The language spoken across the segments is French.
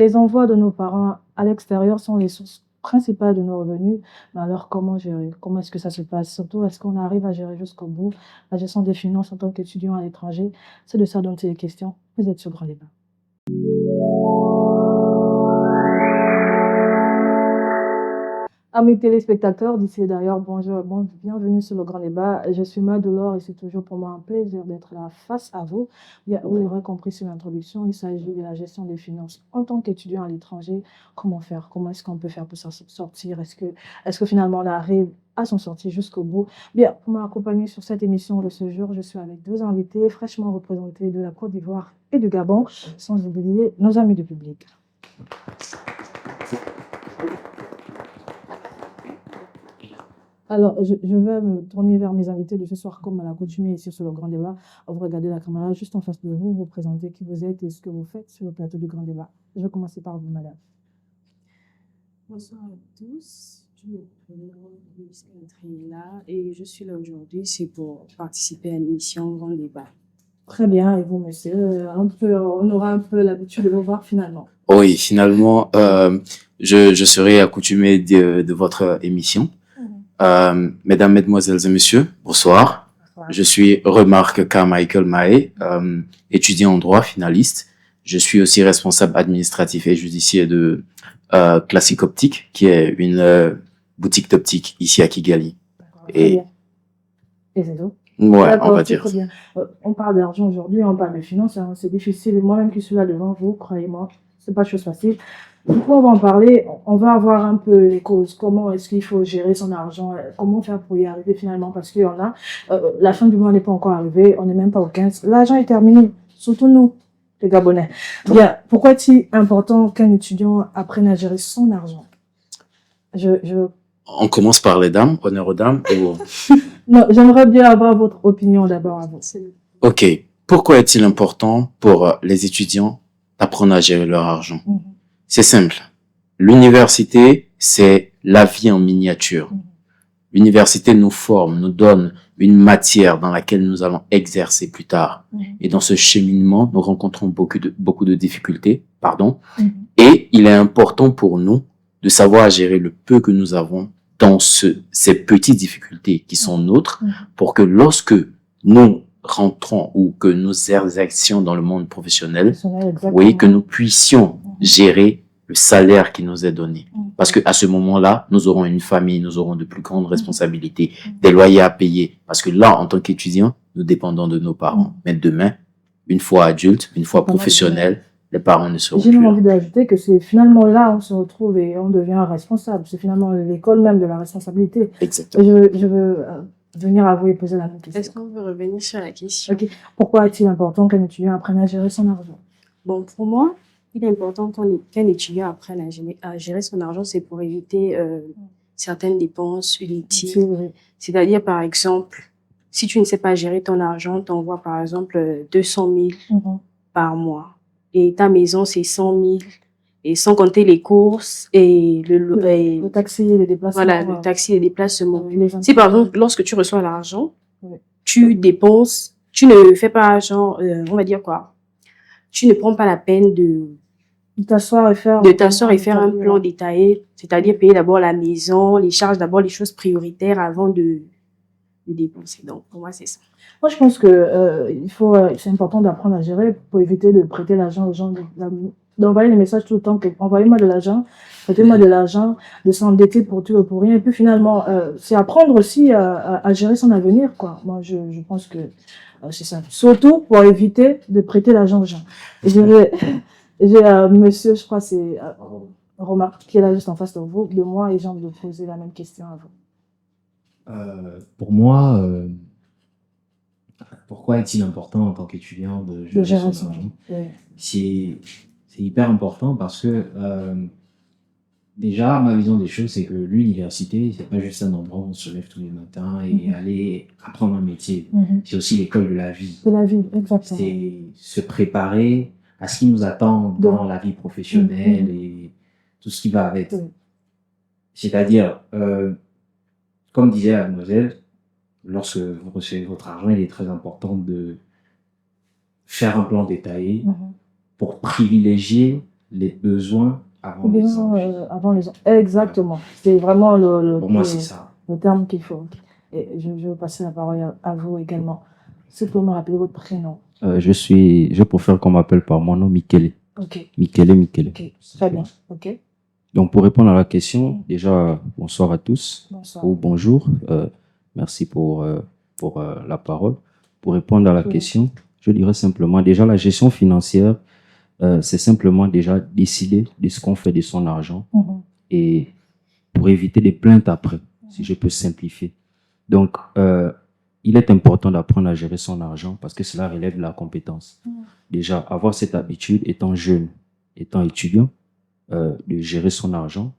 les envois de nos parents à l'extérieur sont les sources principales de nos revenus. Mais alors, comment gérer? Comment est-ce que ça se passe? Surtout, est-ce qu'on arrive à gérer jusqu'au bout la gestion des finances en tant qu'étudiant à l'étranger? C'est de ça dont il est question. Vous êtes sur Grand Débat. Amis téléspectateurs d'ici et d'ailleurs, bonjour et bienvenue sur le Grand Débat. Je suis Madoulor et c'est toujours pour moi un plaisir d'être là face à vous. Vous l'aurez compris sur l'introduction, il s'agit de la gestion des finances en tant qu'étudiant à l'étranger. Comment faire? Comment est-ce qu'on peut faire pour s'en sortir? Est-ce que finalement on arrive à s'en sortir jusqu'au bout? Bien, pour m'accompagner sur cette émission de ce jour, je suis avec deux invités fraîchement représentés de la Côte d'Ivoire et du Gabon, sans oublier nos amis du public. Alors, je vais me tourner vers mes invités de ce soir, comme à l'accoutumée ici sur le Grand Débat. Vous regardez la caméra juste en face de vous, vous présentez qui vous êtes et ce que vous faites sur le plateau du Grand Débat. Je vais commencer par vous, madame. Bonsoir à tous, je m'appelle Louise Catriella et je suis là aujourd'hui, c'est pour participer à l'émission Grand Débat. Très bien, et vous, monsieur, on aura un peu l'habitude de vous voir finalement. Oui, finalement, je serai accoutumé de votre émission. Mesdames, Mesdemoiselles et Messieurs, bonsoir. Bonsoir. Je suis Remarque Carmichael Mahé, étudiant en droit, finaliste. Je suis aussi responsable administratif et judiciaire de Classique Optique, qui est une boutique d'optique ici à Kigali. Et c'est tout? Ouais, on va dire. Très bien. On parle d'argent aujourd'hui, on parle de finances, hein, c'est difficile. Moi-même qui suis là devant vous, croyez-moi, c'est pas chose facile. Du coup, on va en parler, on va avoir un peu les causes. Comment est-ce qu'il faut gérer son argent? Comment faire pour y arriver finalement? Parce qu'il y en a, la fin du mois n'est pas encore arrivée, on n'est même pas au 15. L'argent est terminé, surtout nous, les Gabonais. Bien, pourquoi est-il important qu'un étudiant apprenne à gérer son argent? On commence par les dames, honneur aux dames. Non, j'aimerais bien avoir votre opinion d'abord à vous. Ok, pourquoi est-il important pour les étudiants d'apprendre à gérer leur argent? C'est simple. L'université, c'est la vie en miniature. L'université nous forme, nous donne une matière dans laquelle nous allons exercer plus tard. Et dans ce cheminement, nous rencontrons beaucoup de difficultés, et il est important pour nous de savoir gérer le peu que nous avons dans ces petites difficultés qui sont nôtres, pour que lorsque nous rentrons ou que nous exercions dans le monde professionnel, oui, que nous puissions gérer le salaire qui nous est donné. Parce que à ce moment-là, nous aurons une famille, nous aurons de plus grandes responsabilités, des loyers à payer. Parce que là, en tant qu'étudiants, nous dépendons de nos parents. Mais demain, une fois adulte, une fois professionnel, les parents ne seront plus. J'ai même envie d'ajouter que c'est finalement là on se retrouve et on devient responsable. C'est finalement l'école même de la responsabilité. Exactement. Je veux venir à vous et poser la même question. Est-ce qu'on veut revenir sur la question? Ok. Pourquoi est-il important qu'un étudiant apprenne à gérer son argent? Bon, pour moi, il est important qu'un étudiant apprenne à gérer son argent, c'est pour éviter certaines dépenses inutiles. C'est-à-dire, par exemple, si tu ne sais pas gérer ton argent, tu envoies par exemple 200 000 par mois. Et ta maison, c'est 100 000. Et sans compter les courses et le taxi, les déplacements. Voilà, le taxi, les déplacements. Si par exemple, lorsque tu reçois l'argent, tu dépenses, tu ne fais pas genre, on va dire quoi, tu ne prends pas la peine de t'asseoir et faire un plan détaillé, c'est-à-dire payer d'abord la maison, les charges, d'abord les choses prioritaires avant de dépenser. Donc, pour moi, c'est ça. Moi, je pense que c'est important d'apprendre à gérer pour éviter de prêter l'argent aux gens, d'envoyer les messages tout le temps que envoyez-moi de l'argent, prêtez-moi de l'argent, de s'endetter pour tout et pour rien. Et puis finalement, c'est apprendre aussi à gérer son avenir, quoi. Moi, je pense que c'est ça. Surtout pour éviter de prêter l'argent aux gens. J'ai monsieur, je crois c'est Romain, qui est là juste en face de moi, et j'ai envie de poser la même question à vous. Pour moi, pourquoi est-il important en tant qu'étudiant de gérer son argent? C'est hyper important parce que déjà, ma vision des choses, c'est que l'université, c'est pas juste un endroit où on se lève tous les matins et aller apprendre un métier. C'est aussi l'école de la vie. De la vie, exactement. C'est se préparer à ce qui nous attend dans la vie professionnelle et tout ce qui va avec. C'est-à-dire, comme disait la mademoiselle, lorsque vous recevez votre argent, il est très important de faire un plan détaillé pour privilégier les besoins avant Ou bien, les envies. avant les... Exactement. C'est vraiment Pour moi, c'est ça. le terme qu'il faut. Et je vais passer la parole à vous également. Si vous pouvez me rappeler votre prénom. Je préfère qu'on m'appelle par mon nom, Michele. Ok. Michele. Ok. Très bien. Ok. Donc, pour répondre à la question, déjà, bonsoir à tous. Bonsoir. Ou bonjour. Merci pour la parole. Pour répondre à la question, je dirais simplement, déjà, la gestion financière, c'est simplement déjà décider de ce qu'on fait de son argent et pour éviter des plaintes après, si je peux simplifier. Donc, il est important d'apprendre à gérer son argent parce que cela relève de la compétence. Déjà, avoir cette habitude, étant jeune, étant étudiant, de gérer son argent,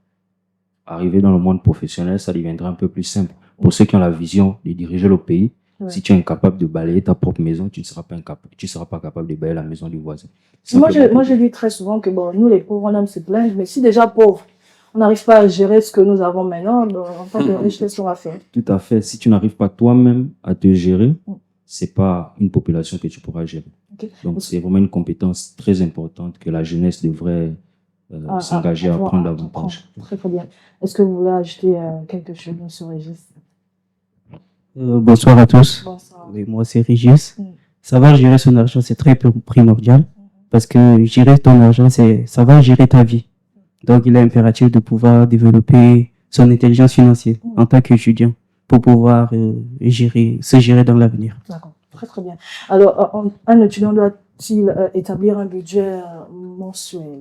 arriver dans le monde professionnel, ça deviendra un peu plus simple. Pour ceux qui ont la vision de diriger le pays, si tu es incapable de balayer ta propre maison, tu ne seras pas capable de balayer la maison du voisin. Moi, je dis très souvent que bon, nous, les pauvres, on aime se plaindre, mais si déjà pauvres, on n'arrive pas à gérer ce que nous avons maintenant, en tant que riche, qu'est-ce qu'on va faire? Tout à fait. Si tu n'arrives pas toi-même à te gérer, c'est pas une population que tu pourras gérer. Okay. Donc, c'est vraiment une compétence très importante que la jeunesse devrait s'engager à prendre davantage. Très, très bien. Est-ce que vous voulez ajouter quelque chose sur Régis? Bonsoir à tous. Bonsoir. Oui, moi, c'est Régis. Savoir gérer son argent, c'est très primordial parce que gérer ton argent, c'est savoir gérer ta vie. Donc, il est impératif de pouvoir développer son intelligence financière en tant qu'étudiant pour pouvoir se gérer dans l'avenir. D'accord, très très bien. Alors, un étudiant doit-il établir un budget mensuel?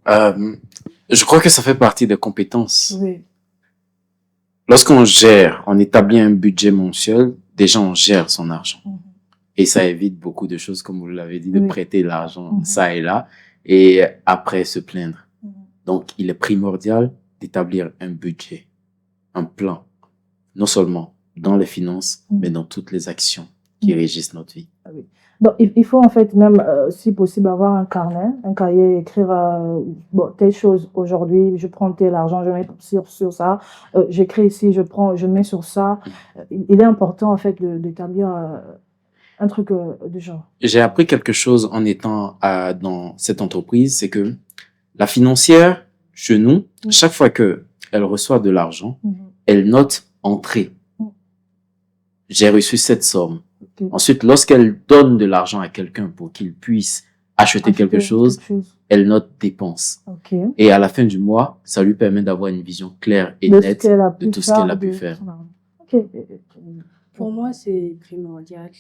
Je crois que ça fait partie des compétences. Oui. Lorsqu'on on établit un budget mensuel, déjà on gère son argent. Et ça évite beaucoup de choses, comme vous l'avez dit, de prêter l'argent ça et là, et après se plaindre. Donc, il est primordial d'établir un budget, un plan, non seulement dans les finances, mais dans toutes les actions qui régissent notre vie. Oui. Donc, il faut en fait même, si possible, avoir un carnet, un cahier, écrire bon, telle chose aujourd'hui, je prends tel argent, je mets sur ça, j'écris ici, je mets sur ça. Il est important en fait d'établir un truc du genre. J'ai appris quelque chose en étant dans cette entreprise, c'est que la financière, chez nous, chaque fois que elle reçoit de l'argent, elle note entrée. J'ai reçu cette somme. Ensuite, lorsqu'elle donne de l'argent à quelqu'un pour qu'il puisse acheter quelque chose, elle note dépenses. Et à la fin du mois, ça lui permet d'avoir une vision claire et nette de tout ce qu'elle a pu faire. Pour moi, c'est primordial.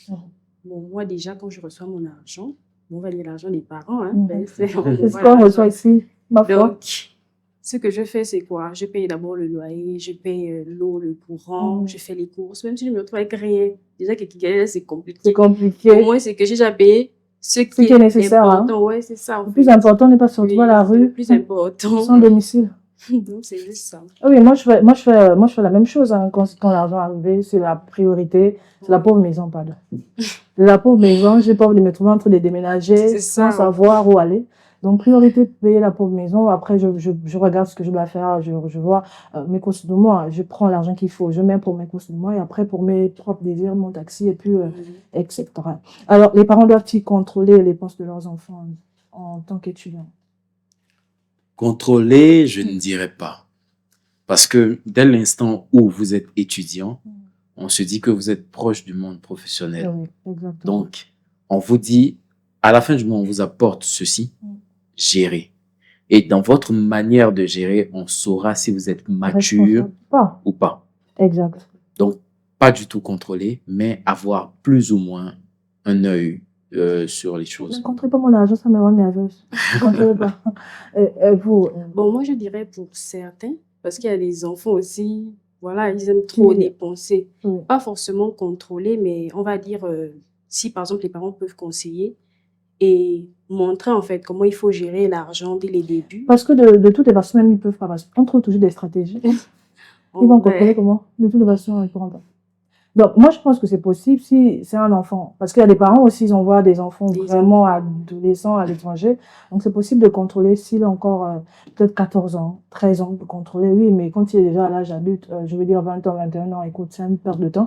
Bon, moi, déjà, quand je reçois mon argent, on va dire l'argent des parents. Hein, c'est ce qu'on reçoit ici. Donc, ce que je fais, c'est quoi? Je paye d'abord le loyer, je paye l'eau, le courant, je fais les courses. Même si je me retrouve avec rien, déjà, c'est compliqué. C'est compliqué. Pour moi, c'est que j'ai déjà payé ce qui est nécessaire. Important. Ouais, c'est ça. Le plus important n'est pas sortir à la rue. Le plus important. Sans domicile. Donc, c'est juste ça. Oui, moi, je fais la même chose, hein, quand l'argent arrive, c'est la priorité. C'est la pauvre maison, pardon. La pauvre maison, j'ai pas envie de me trouver entre des déménagers sans savoir où aller. Donc, priorité, payer la pauvre maison. Après, je regarde ce que je dois faire. Je vois mes courses de mois. Je prends l'argent qu'il faut. Je mets pour mes courses de mois et après, pour mes propres désirs, mon taxi et puis, etc. Alors, les parents doivent-ils contrôler les dépenses de leurs enfants en tant qu'étudiants? Contrôler, je ne dirais pas. Parce que dès l'instant où vous êtes étudiant, on se dit que vous êtes proche du monde professionnel. Oui, exactement. Donc, on vous dit, à la fin du mois, on vous apporte ceci, gérer. Et dans votre manière de gérer, on saura si vous êtes mature ou pas. Exact. Donc, pas du tout contrôler, mais avoir plus ou moins un œil sur les choses. Je ne compterai pas mon argent, ça me rend nerveuse. Je ne compterai pas. Vous Bon, moi, je dirais pour certains, parce qu'il y a des enfants aussi, voilà, ils aiment trop dépenser. Pas forcément contrôler, mais on va dire, si par exemple les parents peuvent conseiller et montrer en fait comment il faut gérer l'argent dès les débuts. Parce que de toutes les façons, même ils peuvent pas. Parce qu'on trouve toujours des stratégies. Ils vont contrôler comment? De toutes les façons, ils ne pourront pas. Donc, moi, je pense que c'est possible si c'est un enfant. Parce qu'il y a des parents aussi, ils envoient des enfants vraiment adolescents à l'étranger. Donc, c'est possible de contrôler s'il a encore peut-être 14 ans, 13 ans, de contrôler, oui. Mais quand il est déjà à l'âge adulte, je veux dire 20 ans, 21 ans, écoute, c'est une perte de temps.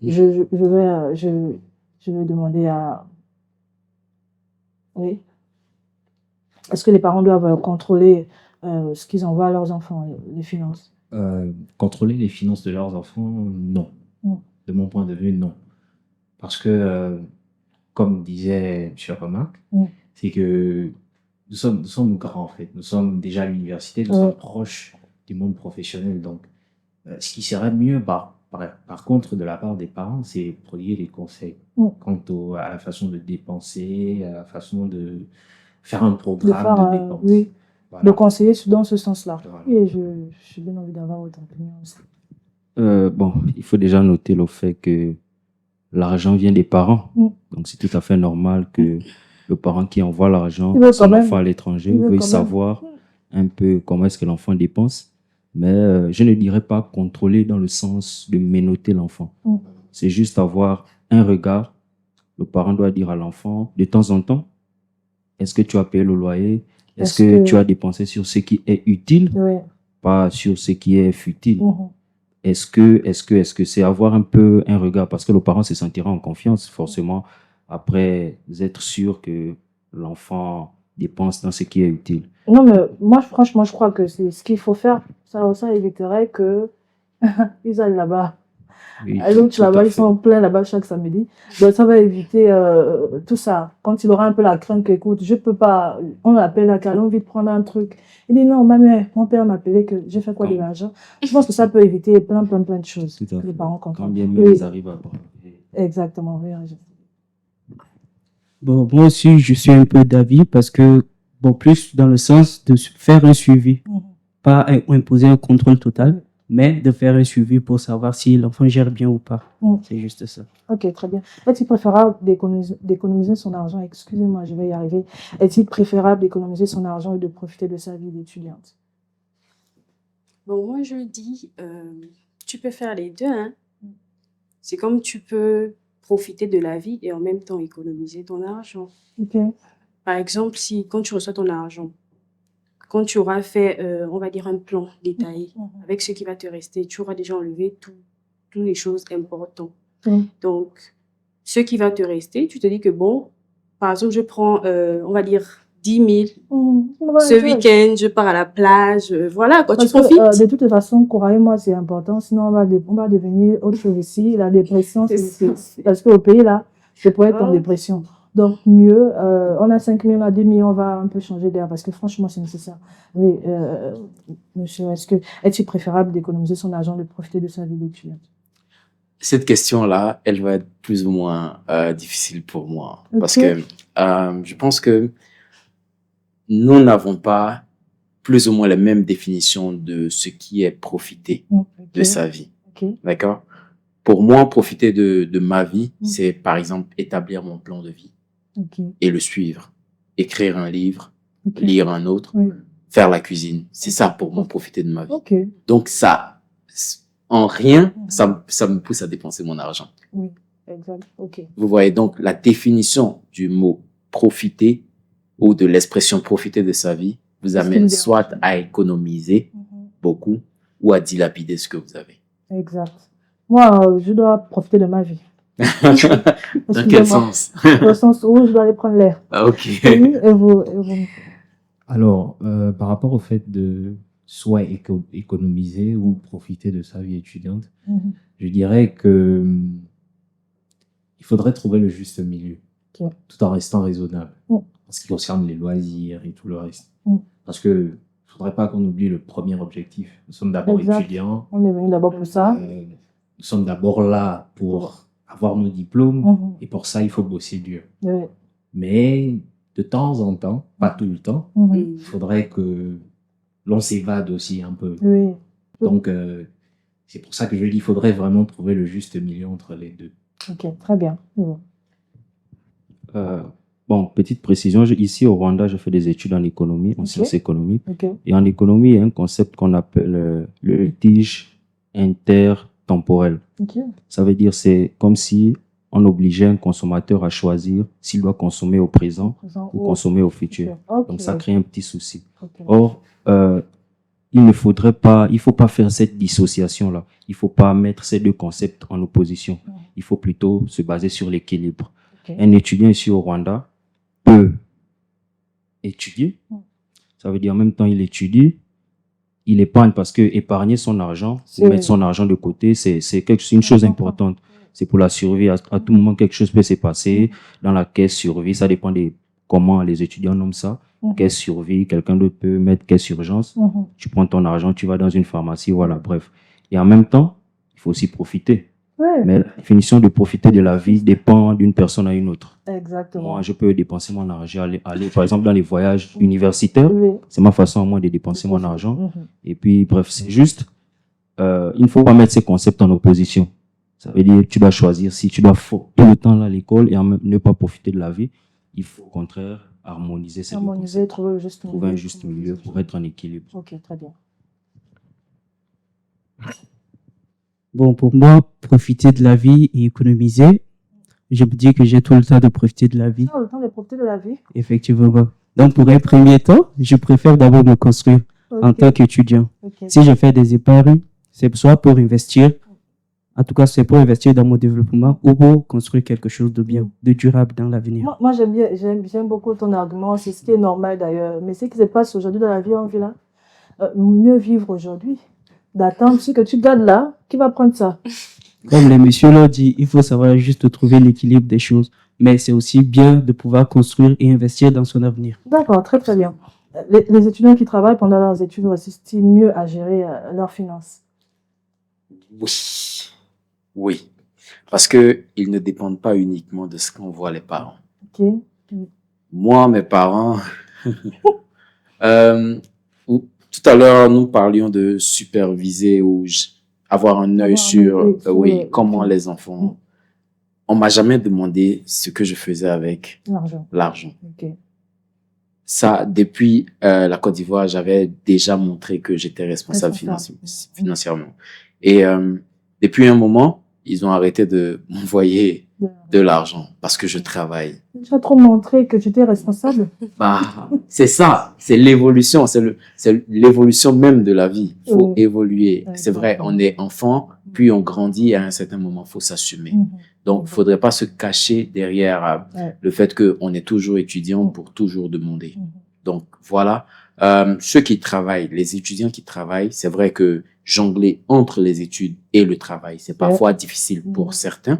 Je vais demander à... Oui. Est-ce que les parents doivent contrôler ce qu'ils envoient à leurs enfants, les finances? Contrôler les finances de leurs enfants, non. De mon point de vue, non. Parce que, comme disait M. Remarque, c'est que nous sommes grands, en fait. Nous sommes déjà à l'université, nous sommes proches du monde professionnel. Donc, ce qui serait mieux, par contre, de la part des parents, c'est prodiguer des conseils quant à la façon de dépenser, à la façon de faire un programme de dépenses. Oui, voilà. De conseiller dans ce sens-là. Voilà. Et je suis bien envie d'avoir votre opinion aussi. Bon, il faut déjà noter le fait que l'argent vient des parents. Donc, c'est tout à fait normal que le parent qui envoie l'argent à son enfant à l'étranger veuille savoir un peu comment est-ce que l'enfant dépense. Mais je ne dirais pas contrôler dans le sens de menotter l'enfant. C'est juste avoir un regard. Le parent doit dire à l'enfant, de temps en temps, est-ce que tu as payé le loyer? Est-ce que tu as dépensé sur ce qui est utile, pas sur ce qui est futile? Est-ce que c'est avoir un peu un regard, parce que le parent se sentira en confiance, forcément, après être sûr que l'enfant dépense dans ce qui est utile. Non, mais moi, franchement, je crois que c'est ce qu'il faut faire. Ça éviterait que ils aillent là-bas. Oui, Là-bas, ils sont pleins là-bas chaque samedi. Donc, ça va éviter tout ça. Quand il aura un peu la crainte qu'écoute, je peux pas, on l'appelle à Calon, vite prendre un truc. Il dit non, mon père m'a appelé que j'ai fait quoi de l'argent. Je pense que ça peut éviter plein de choses. Les parents comprennent. Quand bien même ils arrivent à prendre. Exactement, oui. Bon, moi aussi, je suis un peu d'avis parce que, bon, plus dans le sens de faire un suivi. Pas imposer un contrôle total, mais de faire un suivi pour savoir si l'enfant gère bien ou pas. C'est juste ça. Ok, très bien. Est-il préférable d'économiser son argent? Excusez-moi, je vais y arriver. Est-il préférable d'économiser son argent et de profiter de sa vie d'étudiante? Bon, moi, je dis, tu peux faire les deux. Hein. C'est comme tu peux profiter de la vie et en même temps économiser ton argent. Par exemple, quand tu reçois ton argent, quand tu auras fait, on va dire, un plan détaillé avec ce qui va te rester, tu auras déjà enlevé toutes les choses importantes. Donc, ce qui va te rester, tu te dis que bon, par exemple, je prends, on va dire, 10 000. Ce week-end, je pars à la plage. Voilà, quand tu profites. De toute façon, Cora et moi, c'est important. Sinon, on va devenir autre chose ici. La dépression, parce qu'au pays, là, je pourrais être en dépression. Donc, mieux, on a 5 000, on a 10 000, on va un peu changer d'air parce que franchement, c'est nécessaire. Oui, monsieur, est-il préférable d'économiser son argent, de profiter de sa vie d'étudiante? Cette question-là, elle va être plus ou moins difficile pour moi. Parce que je pense que nous n'avons pas plus ou moins la même définition de ce qui est profiter de sa vie. D'accord? Pour moi, profiter de ma vie, c'est par exemple établir mon plan de vie et le suivre. Écrire un livre, lire un autre, faire la cuisine. C'est ça pour moi, profiter de ma vie. Donc ça, en rien, ça me pousse à dépenser mon argent. Oui, exact. Vous voyez donc la définition du mot profiter ou de l'expression profiter de sa vie vous amène soit à économiser beaucoup ou à dilapider ce que vous avez. Exact. Moi, je dois profiter de ma vie. Dans quel sens? Dans le sens où je dois aller prendre l'air. Ah, ok. Et vous? Alors, par rapport au fait de soit économiser ou profiter de sa vie étudiante, je dirais que il faudrait trouver le juste milieu, tout en restant raisonnable, en ce qui concerne les loisirs et tout le reste. Parce que il ne faudrait pas qu'on oublie le premier objectif. Nous sommes d'abord étudiants. On est venu d'abord pour ça. Nous sommes d'abord là pour avoir nos diplômes et pour ça, il faut bosser dur. Mais de temps en temps, pas tout le temps, il faudrait que l'on s'évade aussi un peu. Donc, c'est pour ça que je dis qu'il faudrait vraiment trouver le juste milieu entre les deux. Ok, très bien. Bon, petite précision, ici au Rwanda, je fais des études en économie, en sciences économiques. Et en économie, il y a un concept qu'on appelle le litige intertemporel. Ça veut dire c'est comme si on obligeait un consommateur à choisir s'il doit consommer au présent ou consommer au futur. Donc ça crée un petit souci. Or, il ne faut pas faire cette dissociation-là. Il ne faut pas mettre ces deux concepts en opposition. Il faut plutôt se baser sur l'équilibre. Un étudiant ici au Rwanda peut étudier. Ça veut dire en même temps, il étudie, il épargne parce que épargner son argent, ou mettre son argent de côté, c'est une chose importante. C'est pour la survie. À tout moment, quelque chose peut se passer. Dans la caisse survie, ça dépend de comment les étudiants nomment ça. Caisse survie, quelqu'un d'autre peut mettre caisse urgence. Tu prends ton argent, tu vas dans une pharmacie, voilà, bref. Et en même temps, il faut aussi profiter. Mais la définition de profiter de la vie dépend d'une personne à une autre. Exactement. Moi, je peux dépenser mon argent, aller par exemple dans les voyages universitaires. C'est ma façon à moi de dépenser mon argent. Et puis, bref, c'est juste, il ne faut pas mettre ces concepts en opposition. Ça veut dire que tu dois choisir si tu dois tout le temps aller à l'école et ne pas profiter de la vie. Il faut au contraire harmoniser ces deux concepts. Trouver un juste milieu pour être en équilibre. Ok, très bien. Bon, pour moi, profiter de la vie et économiser, je me dis que j'ai tout le temps de profiter de la vie. Le temps de profiter de la vie. Effectivement. Donc, pour un premier temps, je préfère d'abord me construire en tant qu'étudiant. Si je fais des épargnes, c'est soit pour investir, en tout cas, c'est pour investir dans mon développement ou pour construire quelque chose de bien, de durable dans l'avenir. Moi j'aime beaucoup ton argument. C'est ce qui est normal d'ailleurs. Mais ce qui se passe aujourd'hui dans la vie en ville, mieux vivre aujourd'hui. D'attendre ce que tu gardes là, qui va prendre ça? Comme les messieurs l'ont dit, il faut savoir juste trouver l'équilibre des choses. Mais c'est aussi bien de pouvoir construire et investir dans son avenir. D'accord, très très bien. Les étudiants qui travaillent pendant leurs études réussissent-ils mieux à gérer leurs finances? Oui. Parce que ils ne dépendent pas uniquement de ce qu'on voit les parents. Moi, mes parents, tout à l'heure, nous parlions de superviser ou avoir un œil sur comment les enfants. On m'a jamais demandé ce que je faisais avec l'argent. Ça, depuis la Côte d'Ivoire, j'avais déjà montré que j'étais responsable financièrement. Et depuis un moment, ils ont arrêté de m'envoyer de l'argent parce que je travaille. Tu as trop montré que tu étais responsable. C'est ça, c'est l'évolution, c'est l'évolution même de la vie. Il faut évoluer. C'est vrai, on est enfant, puis on grandit et à un certain moment, il faut s'assumer. Donc, il ne faudrait pas se cacher derrière le fait qu'on est toujours étudiant pour toujours demander. Donc, voilà. Ceux qui travaillent, les étudiants qui travaillent, c'est vrai que jongler entre les études et le travail, c'est parfois difficile pour certains,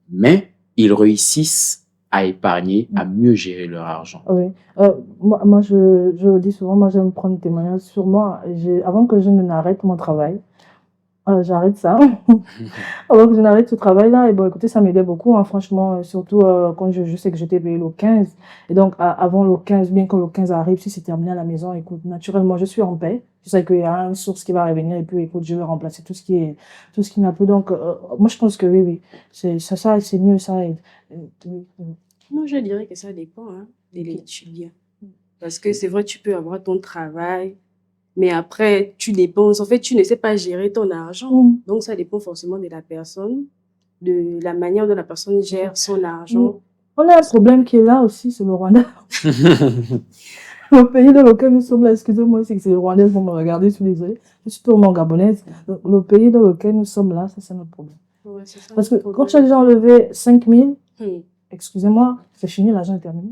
mais ils réussissent à épargner, à mieux gérer leur argent. Moi, je le dis souvent, moi, j'aime prendre témoignage sur moi. Avant que je n'arrête mon travail, j'arrête ça. Alors que je n'arrête ce travail-là, et bon, écoutez, ça m'aidait beaucoup, hein, franchement, surtout quand je sais que j'étais payée le 15. Et donc, avant le 15, bien que le 15 arrive, si c'est terminé à la maison, écoute, naturellement, je suis en paix. Je sais qu'il y a une source qui va revenir, et puis, écoute, je vais remplacer tout ce qui n'a plus. Donc, moi, je pense que oui, c'est mieux, ça aide. Moi, je dirais que ça dépend de l'étudiant. Parce que c'est vrai, tu peux avoir ton travail, mais après, tu dépenses. En fait, tu ne sais pas gérer ton argent. Donc, ça dépend forcément de la personne, de la manière dont la personne gère son argent. On a un problème qui est là aussi, c'est le Rwanda. Le pays dans lequel nous sommes là, excusez-moi, c'est que c'est les Rwandais vont me regarder, je suis désolée. Je suis totalement gabonaise. Le pays dans lequel nous sommes là, ça, c'est notre problème. Parce que quand tu as déjà enlevé 5 000, excusez-moi, c'est fini, l'argent est terminé.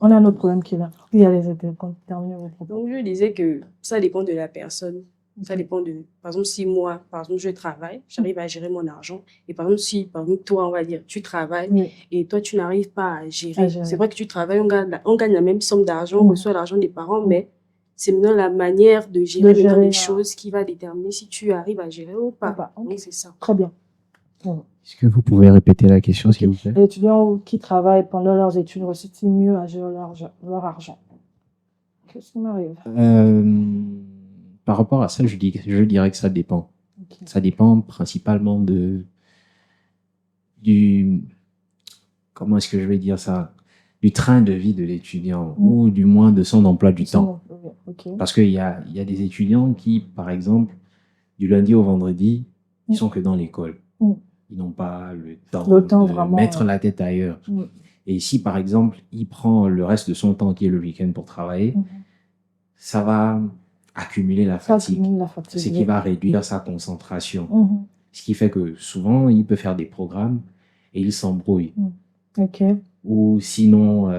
On a un autre problème qui est là. Il y a les études quand terminer vos problèmes. Donc, je disais que ça dépend de la personne. Ça dépend de, par exemple, si moi, par exemple, je travaille, j'arrive à gérer mon argent. Et par exemple, si, par exemple, toi, on va dire, tu travailles et toi, tu n'arrives pas à gérer. C'est vrai que tu travailles, on gagne la même somme d'argent, on reçoit l'argent des parents, mais c'est maintenant la manière de gérer les choses qui va déterminer si tu arrives à gérer ou pas. Donc, c'est ça. Très bien. Est-ce que vous pouvez répéter la question, s'il vous plaît? Les étudiants qui travaillent pendant leurs études réussissent mieux à gérer leur argent? Qu'est-ce qui m'arrive? Par rapport à ça, je dirais que ça dépend. Ça dépend principalement comment est-ce que je vais dire ça? Du train de vie de l'étudiant ou du moins de son emploi du temps. Parce qu'il y a des étudiants qui, par exemple, du lundi au vendredi, ils sont que dans l'école. Ils n'ont pas le temps de vraiment, mettre la tête ailleurs. Et si, par exemple, il prend le reste de son temps qui est le week-end pour travailler, ça va accumuler la fatigue. Ce qui va réduire sa concentration. Ce qui fait que souvent, il peut faire des programmes et il s'embrouille. Ou sinon,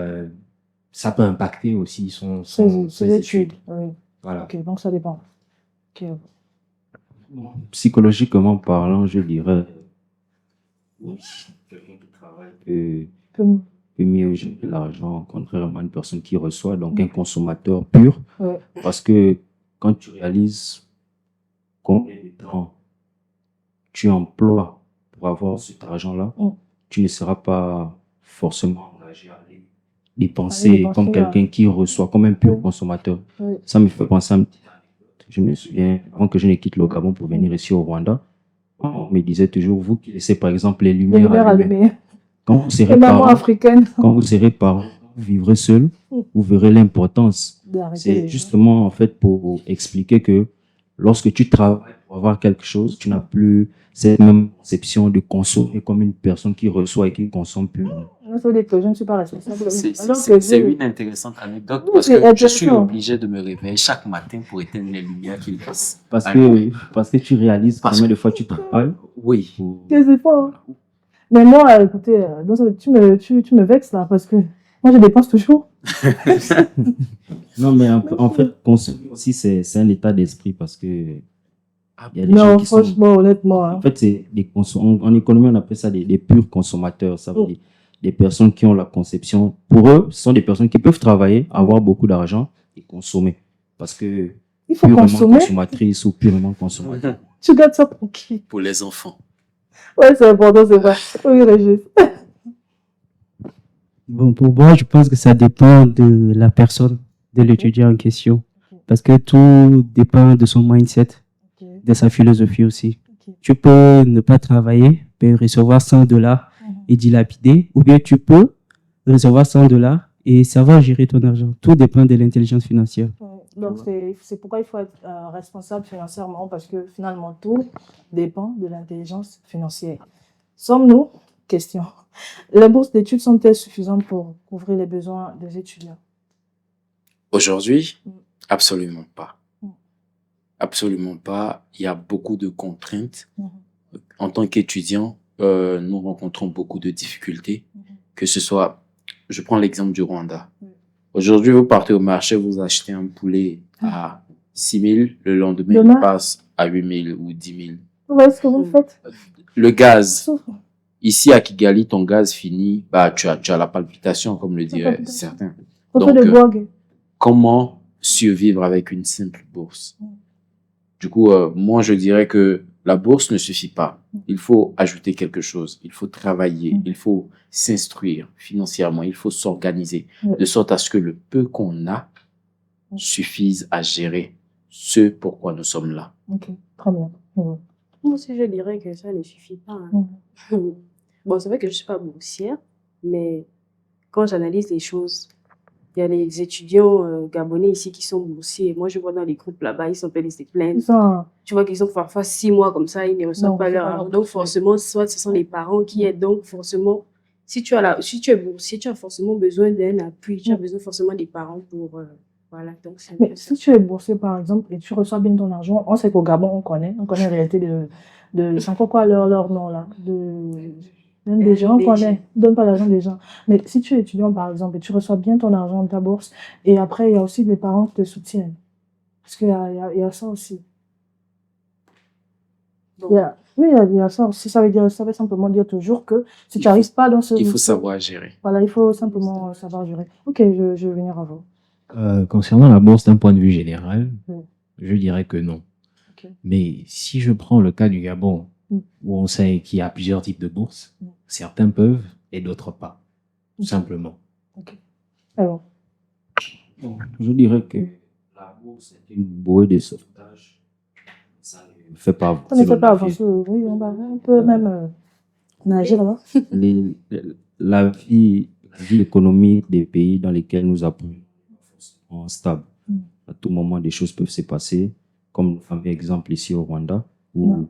ça peut impacter aussi ses Ses études. Oui. Voilà. Ok, donc ça dépend. Ok. Psychologiquement parlant, je dirais, oui, quelqu'un qui travaille peut mieux gérer l'argent, contrairement à une personne qui reçoit, donc un consommateur pur. Ouais. Parce que quand tu réalises combien de temps tu emploies pour avoir cet argent-là, tu ne seras pas forcément engagé à aller dépenser comme quelqu'un qui reçoit, comme un pur consommateur. Oui. Ça me fait penser à une petite anecdote. Je me souviens, avant que je ne quitte le Gabon pour venir ici au Rwanda, on me disait toujours, vous qui laissez par exemple les lumières allumées, quand vous serez parents, vous vivrez seul, vous verrez l'importance. C'est justement en fait pour expliquer que lorsque tu travailles pour avoir quelque chose, tu n'as plus cette même conception de consommer comme une personne qui reçoit et qui consomme plus. Ça veut dire que je ne suis pas responsable. C'est une intéressante anecdote parce que je suis obligé de me réveiller chaque matin pour éteindre les lumières qui passent. Parce que tu réalises combien de fois tu travailles. Oui. C'est fort. Mais moi, écoutez, tu me vexes là parce que moi je dépense toujours. Non, mais en fait, consommer aussi, c'est un état d'esprit parce que il y a des non, gens qui franchement, honnêtement. En fait, c'est en économie, on appelle ça des purs consommateurs. Ça veut dire des personnes qui ont la conception. Pour eux, ce sont des personnes qui peuvent travailler, avoir beaucoup d'argent et consommer. Parce que il faut purement consommer. Consommatrice ou purement consommateur. Tu gardes ça pour qui? Pour les enfants. Ouais, c'est important, c'est vrai. Oui, Régis. Bon, pour moi, je pense que ça dépend de la personne, de l'étudiant en question. Parce que tout dépend de son mindset, de sa philosophie aussi. Tu peux ne pas travailler, mais recevoir $100 et dilapider, ou bien tu peux recevoir $100 et savoir gérer ton argent. Tout dépend de l'intelligence financière. Donc, c'est pourquoi il faut être responsable financièrement, parce que finalement, tout dépend de l'intelligence financière. Sommes-nous, question, les bourses d'études sont-elles suffisantes pour couvrir les besoins des étudiants? Aujourd'hui, absolument pas. Absolument pas. Il y a beaucoup de contraintes. En tant qu'étudiant, nous rencontrons beaucoup de difficultés, que ce soit, je prends l'exemple du Rwanda. Aujourd'hui, vous partez au marché, vous achetez un poulet à 6 000, le lendemain, il passe à 8 000 ou 10 000. Vous voyez ce que vous faites? Le gaz. Ici, à Kigali, ton gaz finit, tu as la palpitation, comme le diraient certains. Donc, comment survivre avec une simple bourse? Du coup, moi, je dirais que la bourse ne suffit pas. Il faut ajouter quelque chose. Il faut travailler. Il faut s'instruire financièrement. Il faut s'organiser de sorte à ce que le peu qu'on a suffise à gérer ce pourquoi nous sommes là. Ok, très bien. Moi aussi, je dirais que ça ne suffit pas. Bon, c'est vrai que je ne suis pas boursière, mais quand j'analyse les choses, il y a les étudiants gabonais ici qui sont boursiers. Moi, je vois dans les groupes là-bas, ils sont payés des plaintes. Tu vois qu'ils ont parfois 6 mois comme ça, ils ne reçoivent pas leur argent. Donc, forcément, soit ce sont les parents qui aident. Donc, forcément, si tu es boursier, tu as forcément besoin d'un appui. Tu as besoin forcément des parents pour... voilà. Donc, mais si tu es boursier, par exemple, et tu reçois bien ton argent, on sait qu'au Gabon, on connaît la réalité de c'est encore quoi leur nom là, des gens qu'on connaît, donne pas l'argent des gens. Mais si tu es étudiant, par exemple, et tu reçois bien ton argent de ta bourse, et après, il y a aussi des parents qui te soutiennent. Parce qu'il y a ça aussi. Oui, il y a ça aussi. Ça veut simplement dire toujours que si tu n'arrives pas dans ce... Il faut savoir gérer. Voilà, il faut simplement savoir gérer. Ok, je vais venir à vous. Concernant la bourse d'un point de vue général, je dirais que non. Mais si je prends le cas du Gabon, où on sait qu'il y a plusieurs types de bourses, certains peuvent et d'autres pas, tout simplement. Alors. Je dirais que la bourse est une bouée de sauvetage. Ça ne fait pas avancer. Ça ne fait pas avancer, oui, on va un peu même nager là-bas. La vie économique des pays dans lesquels nous apprenons est stable. À tout moment, des choses peuvent se passer, comme le fameux exemple ici au Rwanda, où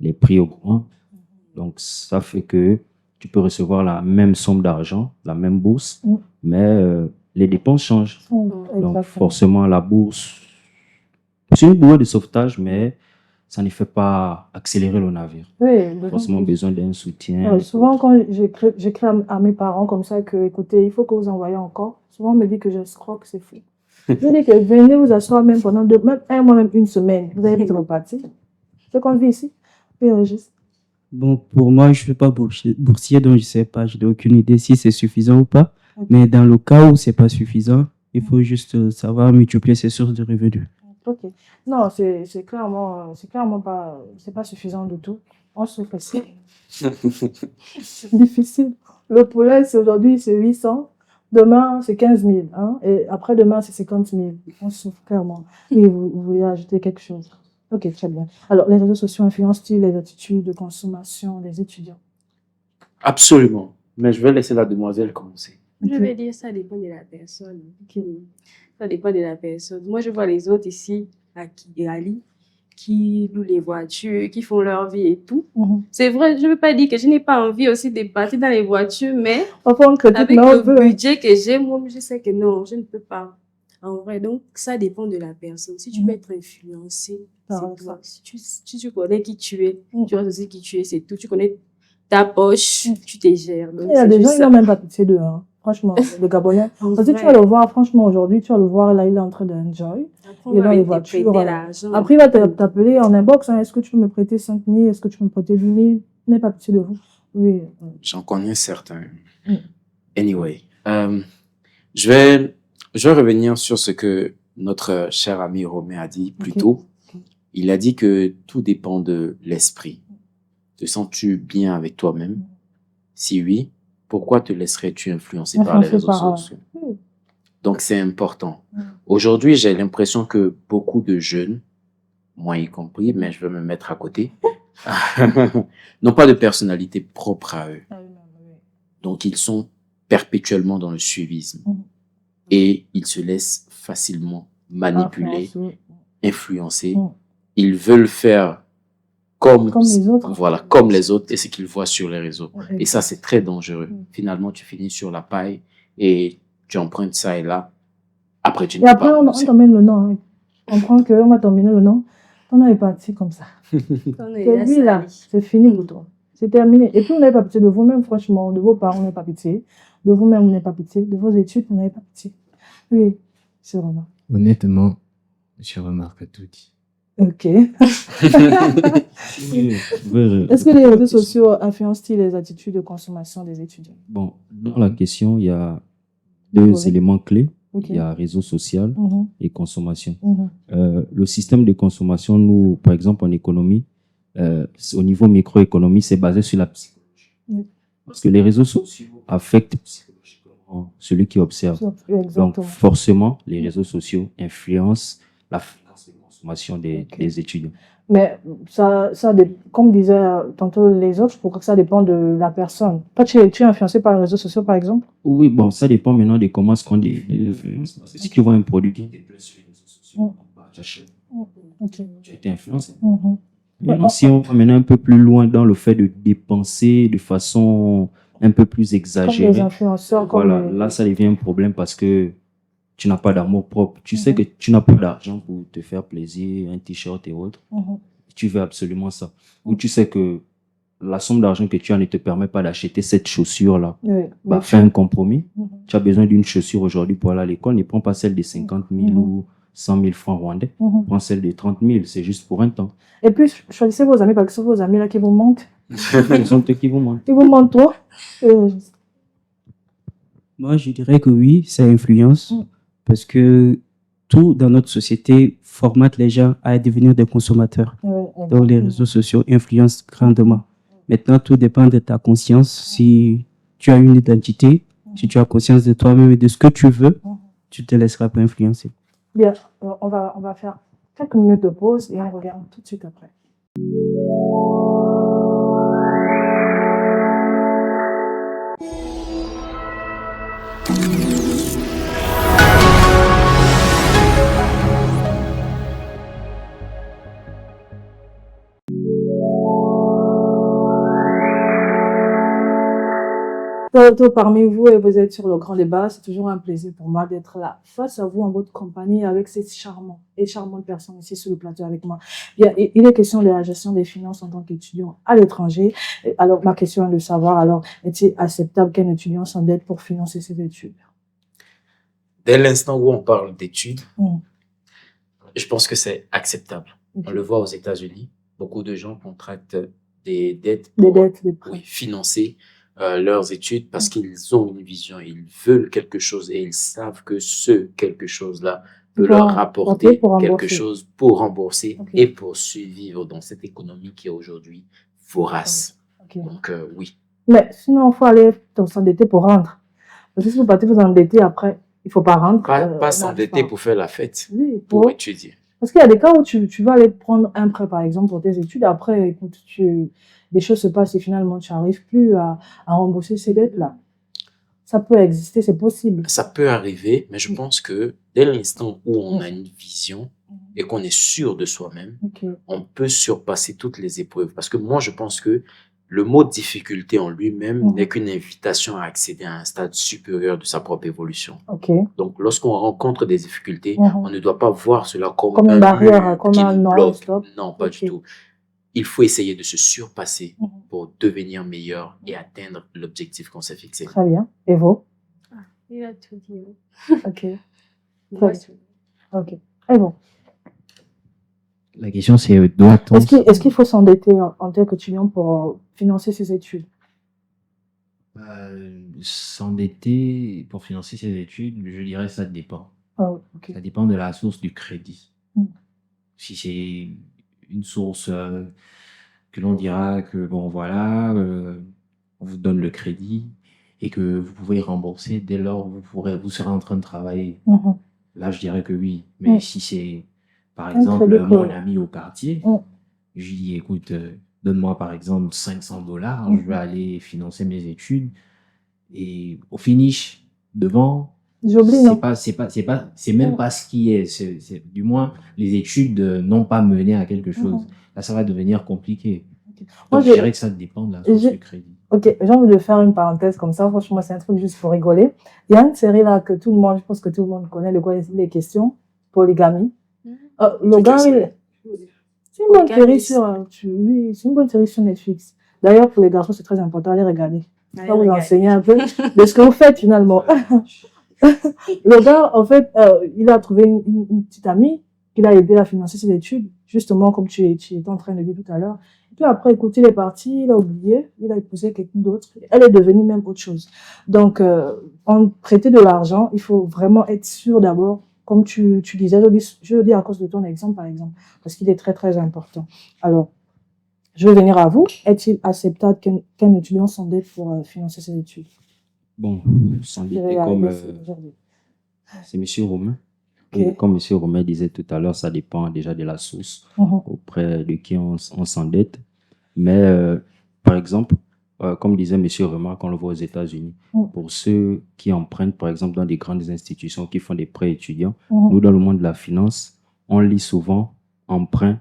les prix augmentent. Donc, ça fait que tu peux recevoir la même somme d'argent, la même bourse, mais les dépenses changent. Donc, forcément, la bourse, c'est une bouée de sauvetage, mais ça ne fait pas accélérer le navire. Oui, Forcément besoin d'un soutien. souvent, quand j'écris à mes parents comme ça, que écoutez, il faut que vous envoyez encore, souvent on me dit que je crois que c'est fou. Je dis que venez vous asseoir même pendant même un mois, même une semaine. Vous allez vite repartir. C'est qu'on vit ici. Oui, Régis. Bon, pour moi, je ne suis pas boursier, donc je ne sais pas, je n'ai aucune idée si c'est suffisant ou pas. Ok. Mais dans le cas où ce n'est pas suffisant, il faut juste savoir multiplier ses sources de revenus. Ok. Non, c'est clairement pas, c'est pas suffisant du tout. On souffre aussi. C'est difficile. Le poulet, aujourd'hui, c'est 800. Demain, c'est 15 000. Hein, et après-demain, c'est 50 000. On souffre clairement. Et vous voulez ajouter quelque chose? Ok, très bien. Alors, les réseaux sociaux influencent-ils les attitudes de consommation des étudiants? Absolument. Mais je vais laisser la demoiselle commencer. Je vais dire, ça dépend de la personne. Ça dépend de la personne. Moi, je vois les autres ici, à Kigali, qui louent les voitures, qui font leur vie et tout. C'est vrai, je ne veux pas dire que je n'ai pas envie aussi de partir dans les voitures, mais Parfois, on critique, avec mais on le veut. budget que j'ai, moi, je sais que non, je ne peux pas. En vrai, donc, ça dépend de la personne. Si tu veux être influencé, Par c'est toi. ça. Si tu connais qui tu es, tu vois aussi qui tu es, c'est tout. Tu connais ta poche, tu te gères. Donc, Il y a c'est des juste gens qui ça. n'ont même pas pitié d'eux, hein. Franchement, le Gabonais. En Parce que tu vrai. vas le voir, franchement, aujourd'hui, tu vas le voir, là, il est en train d'enjoy. Après, on Il est dans va les te voitures. prêter l'argent. Après, il va t'appeler en inbox, hein, est-ce que tu peux me prêter 5 000? Est-ce que tu peux me prêter 8 000? Il n'est pas pitié de vous. Oui. J'en connais certains. Mm. Anyway, je vais revenir sur ce que notre cher ami Romain a dit plus Ok. tôt. Il a dit que tout dépend de l'esprit. Te sens-tu bien avec toi-même? Si oui, pourquoi te laisserais-tu influencer par les Influencé réseaux par, sociaux? Mm. Donc, c'est important. Mm. Aujourd'hui, j'ai l'impression que beaucoup de jeunes, moi y compris, mais je veux me mettre à côté, n'ont pas de personnalité propre à eux. Donc, ils sont perpétuellement dans le suivisme. Mhm. Et ils se laissent facilement manipuler, Influencé. influencer. Mhm. Ils veulent faire comme les autres. Voilà, comme les autres et ce qu'ils voient sur les réseaux. Mhm. Et ça, c'est très dangereux. Mhm. Finalement, tu finis sur la paille et tu empruntes ça et là. Après, tu ne Et peux après, pas on rembourser. t'emmène le nom. Hein. On comprend qu'on va t'emmener le nom. Ton nom est parti comme ça. On est C'est là, lui ça là, allait. c'est fini pour toi. C'est terminé. Et puis, on n'avez pas pitié de vous-même, franchement. De vos parents, on n'a pas pitié. De vous-même, on n'a pas pitié. De vos études, on n'avez pas pitié. Oui, c'est vraiment. Honnêtement, je remarque tout dit. Ok. Est-ce Est-ce que les réseaux sociaux influencent-ils les attitudes de consommation des étudiants? Bon, dans la question, il y a deux Oui. éléments clés. Ok. Il y a réseau social Mhm, et consommation. mhm. Le système de consommation, nous, par exemple, en économie, au niveau microéconomie, c'est basé sur la psychologie. Oui. Parce que les réseaux sociaux affectent psychologiquement celui qui observe. Oui, Donc, exactement. forcément, les réseaux sociaux influencent la fréquence de consommation des étudiants. Mais ça comme disaient tantôt les autres, je crois que ça dépend de la personne. Toi, tu es influencé par les réseaux sociaux, par exemple? Oui, bon, ça dépend maintenant de comment est-ce qu'on dit. Si tu vois un produit qui te plaît sur les réseaux sociaux, bah, tu achètes. Ok. Tu as été influencé. Mhm. Maintenant, si on va maintenant un peu plus loin dans le fait de dépenser de façon un peu plus Comme les exagérée, influenceurs, comme voilà, les- là, ça devient un problème parce que tu n'as pas d'amour propre. Tu sais que tu n'as pas d'argent pour te faire plaisir, un t-shirt et autres. Mhm. Tu veux absolument ça. Ou tu sais que la somme d'argent que tu as ne te permet pas d'acheter cette chaussure-là. Oui. Bah, Mais fais un compromis. Mhm. Tu as besoin d'une chaussure aujourd'hui pour aller à l'école. Ne prends pas celle de 50 000 Mhm. ou 100 000 francs rwandais. Mhm. Prends celle de 30 000. C'est juste pour un temps. Et puis, choisissez vos amis, parce que c'est vos amis là qui vous mentent. Ce sont eux qui vous mentent. Ils vous mentent trop. Moi, je dirais que oui, ça influence Mm. parce que tout dans notre société formate les gens à devenir des consommateurs. Donc, les réseaux sociaux influencent grandement. Maintenant, tout dépend de ta conscience. Si tu as une identité, si tu as conscience de toi-même et de ce que tu veux, tu te laisseras pas influencer. Bien, on va faire quelques minutes de pause et on revient tout de suite après. Toi, parmi vous, et vous êtes sur le grand débat, c'est toujours un plaisir pour moi d'être là face à vous en votre compagnie avec ces charmantes personnes ici sur le plateau avec moi. Bien, il est question de la gestion des finances en tant qu'étudiant à l'étranger. Alors, ma question est de savoir, alors, est-il acceptable qu'un étudiant s'endette pour financer ses études? Dès l'instant où on parle d'études, je pense que c'est acceptable. On le voit aux États-Unis, beaucoup de gens contractent des dettes pour financer leurs études parce qu'ils ont une vision, ils veulent quelque chose et ils savent que ce quelque chose-là peut leur rapporter quelque chose pour rembourser et pour survivre dans cette économie qui est aujourd'hui vorace. Donc, oui. Mais sinon, il faut aller s'endetter pour rendre. Parce que si vous partez vous endetter après, il ne faut pas rendre. Pas s'endetter pour faire la fête, oui, pour étudier. Parce qu'il y a des cas où tu vas aller prendre un prêt, par exemple, pour tes études. Après, écoute, des choses se passent et finalement, tu n'arrives plus à rembourser ces dettes-là. Ça peut exister, c'est possible. Ça peut arriver, mais je pense que dès l'instant où on a une vision et qu'on est sûr de soi-même, on peut surpasser toutes les épreuves. Parce que moi, je pense que le mot difficulté en lui-même n'est qu'une invitation à accéder à un stade supérieur de sa propre évolution. Donc, lorsqu'on rencontre des difficultés, on ne doit pas voir cela comme une barrière, comme un bloc. Non, pas du tout. Il faut essayer de se surpasser pour devenir meilleur et atteindre l'objectif qu'on s'est fixé. Très bien. Et vous? Il a tout dit. Ok. Ok. Et bon. La question, c'est doit-on... Est-ce qu'il faut s'endetter en tant qu'étudiant pour financer ses études? S'endetter pour financer ses études, je dirais ça dépend. Ça dépend de la source du crédit. Si c'est une source que l'on dira que, bon, voilà, on vous donne le crédit et que vous pouvez rembourser dès lors vous serez en train de travailler. Là, je dirais que oui. Mais si c'est, par exemple, mon ami au quartier, je lui dis, écoute, donne-moi par exemple $500, je vais aller financer mes études. Et au finish, devant, c'est même pas ce qui est. Du moins, les études n'ont pas mené à quelque chose. Là, ça va devenir compliqué. Donc, je dirais que ça dépend de la source du crédit. Ok, j'ai envie de faire une parenthèse comme ça. Franchement, c'est un truc juste pour rigoler. Il y a une série là que tout le monde, je pense que tout le monde connaît, de quoi les questions. Polygamie. Le gars, c'est une bonne série c'est une bonne série sur Netflix. D'ailleurs, pour les garçons, c'est très important. Allez regarder. Je vais vous enseigner un peu de ce que vous faites finalement. Le gars, en fait, il a trouvé une petite amie qui l'a aidé à financer ses études, justement comme tu étais en train de dire tout à l'heure. Et puis après, écoute, il est parti, il a oublié, il a épousé quelqu'un d'autre. Elle est devenue même autre chose. Donc, en prêter de l'argent, il faut vraiment être sûr d'abord, comme tu disais, je le dis à cause de ton exemple, par exemple, parce qu'il est très, très important. Alors, je vais venir à vous. Est-il acceptable qu'un étudiant s'endette pour financer ses études? Bon, s'endetter comme... c'est M. Romain. Comme M. Romain disait tout à l'heure, ça dépend déjà de la source auprès de qui on s'endette. Mais, par exemple, comme disait M. Romain, quand on le voit aux États-Unis, pour ceux qui empruntent, par exemple, dans des grandes institutions qui font des prêts étudiants, nous, dans le monde de la finance, on lit souvent emprunt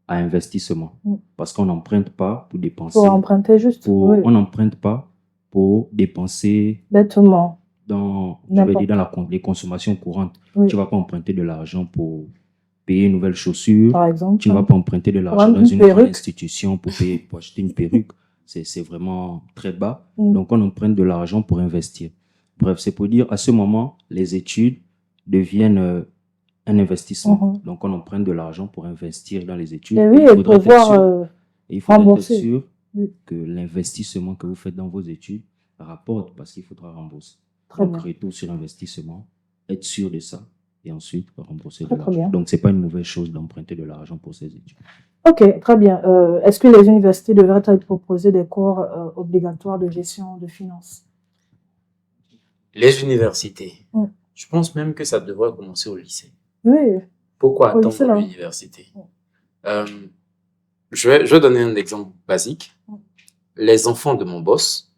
à investissement. Parce qu'on n'emprunte pas pour dépenser. Pour emprunter juste. On n'emprunte pas pour dépenser bêtement dans les consommations courantes. Tu ne vas pas emprunter de l'argent pour payer une nouvelle chaussure. Par exemple. Tu ne vas pas emprunter de l'argent dans une grande institution pour acheter une perruque. C'est vraiment très bas. Donc, on emprunte de l'argent pour investir. Bref, c'est pour dire, à ce moment, les études deviennent un investissement. Donc, on emprunte de l'argent pour investir dans les études. Et oui, il faudra être sûr que l'investissement que vous faites dans vos études rapporte parce qu'il faudra rembourser. Donc, retour sur investissement, être sûr de ça et ensuite rembourser de l'argent. Donc, ce n'est pas une mauvaise chose d'emprunter de l'argent pour ses études. Ok, très bien. Est-ce que les universités devraient être proposées des cours obligatoires de gestion de finances? Les universités, je pense même que ça devrait commencer au lycée. Oui. Pourquoi attendre l'université? Je vais donner un exemple basique. Les enfants de mon boss,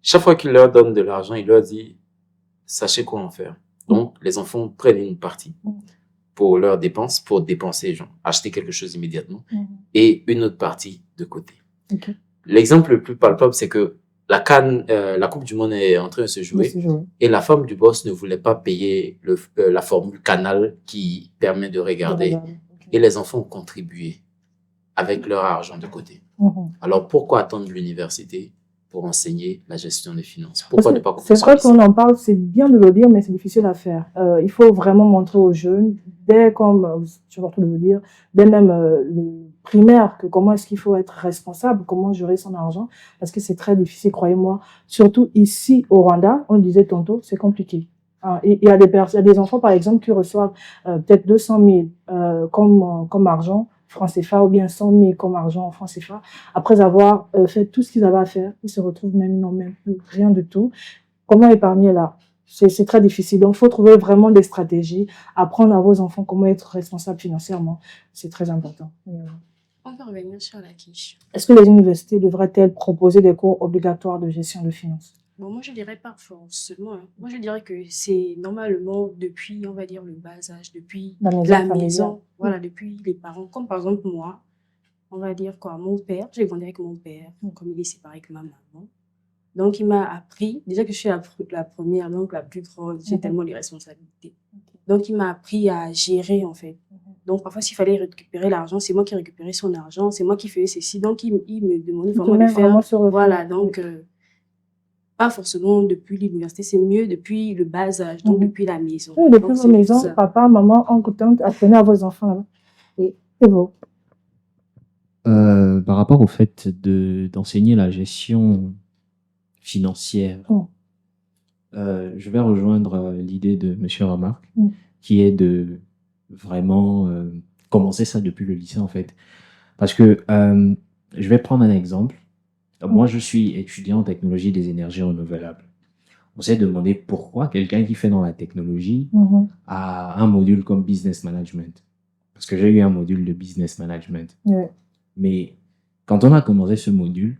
chaque fois qu'il leur donne de l'argent, il leur dit « Sachez quoi en faire ». Donc, les enfants prennent une partie pour leurs dépenses, pour dépenser, genre, acheter quelque chose immédiatement, et une autre partie de côté. L'exemple le plus palpable, c'est que la Coupe du Monde est en train de se jouer et la femme du boss ne voulait pas payer la formule Canal qui permet de regarder. Et les enfants ont contribué avec leur argent de côté. Alors, pourquoi attendre l'université pour enseigner la gestion des finances? Pourquoi ne pas commencer? C'est vrai qu'on en parle, c'est bien de le dire, mais c'est difficile à faire. Il faut vraiment montrer aux jeunes, dès comme, je vais tout le dire, dès même le primaire, que comment est-ce qu'il faut être responsable, comment gérer son argent, parce que c'est très difficile, croyez-moi. Surtout ici au Rwanda, on le disait tantôt, c'est compliqué. Il y a des enfants, par exemple, qui reçoivent peut-être 200 000 comme argent, francs CFA, ou bien 100 000 comme argent en francs CFA. Après avoir fait tout ce qu'ils avaient à faire, ils se retrouvent même, non, même plus rien du tout. Comment épargner là? C'est très difficile. Donc, il faut trouver vraiment des stratégies, apprendre à vos enfants comment être responsables financièrement. C'est très important. On va revenir sur la quiche. Est-ce que les universités devraient-elles proposer des cours obligatoires de gestion de finances? Bon, moi, je dirais pas forcément. Moi, je dirais que c'est normalement depuis, on va dire, le bas âge, depuis la maison, voilà, depuis les parents. Comme par exemple, moi, on va dire quoi, mon père, j'ai grandi avec mon père, comme il est séparé avec ma maman. Donc, il m'a appris, déjà que je suis la première, donc la plus grande, j'ai tellement les responsabilités. Donc, il m'a appris à gérer, en fait. Donc, parfois, s'il fallait récupérer l'argent, c'est moi qui récupérais son argent, c'est moi qui faisais ceci. Donc, il me demandait vraiment de faire. Voilà, donc, pas forcément depuis l'université, c'est mieux depuis le bas âge, donc depuis la maison. Oui, depuis la maison, papa, maman, oncle, tante, apprenez à vos enfants là. Et vous? Par rapport au fait d'enseigner la gestion financière, je vais rejoindre l'idée de M. Remarque, qui est de vraiment commencer ça depuis le lycée, en fait. Parce que je vais prendre un exemple. Moi, je suis étudiant en technologie des énergies renouvelables. On s'est demandé pourquoi quelqu'un qui fait dans la technologie a un module comme business management. Parce que j'ai eu un module de business management. Mais quand on a commencé ce module,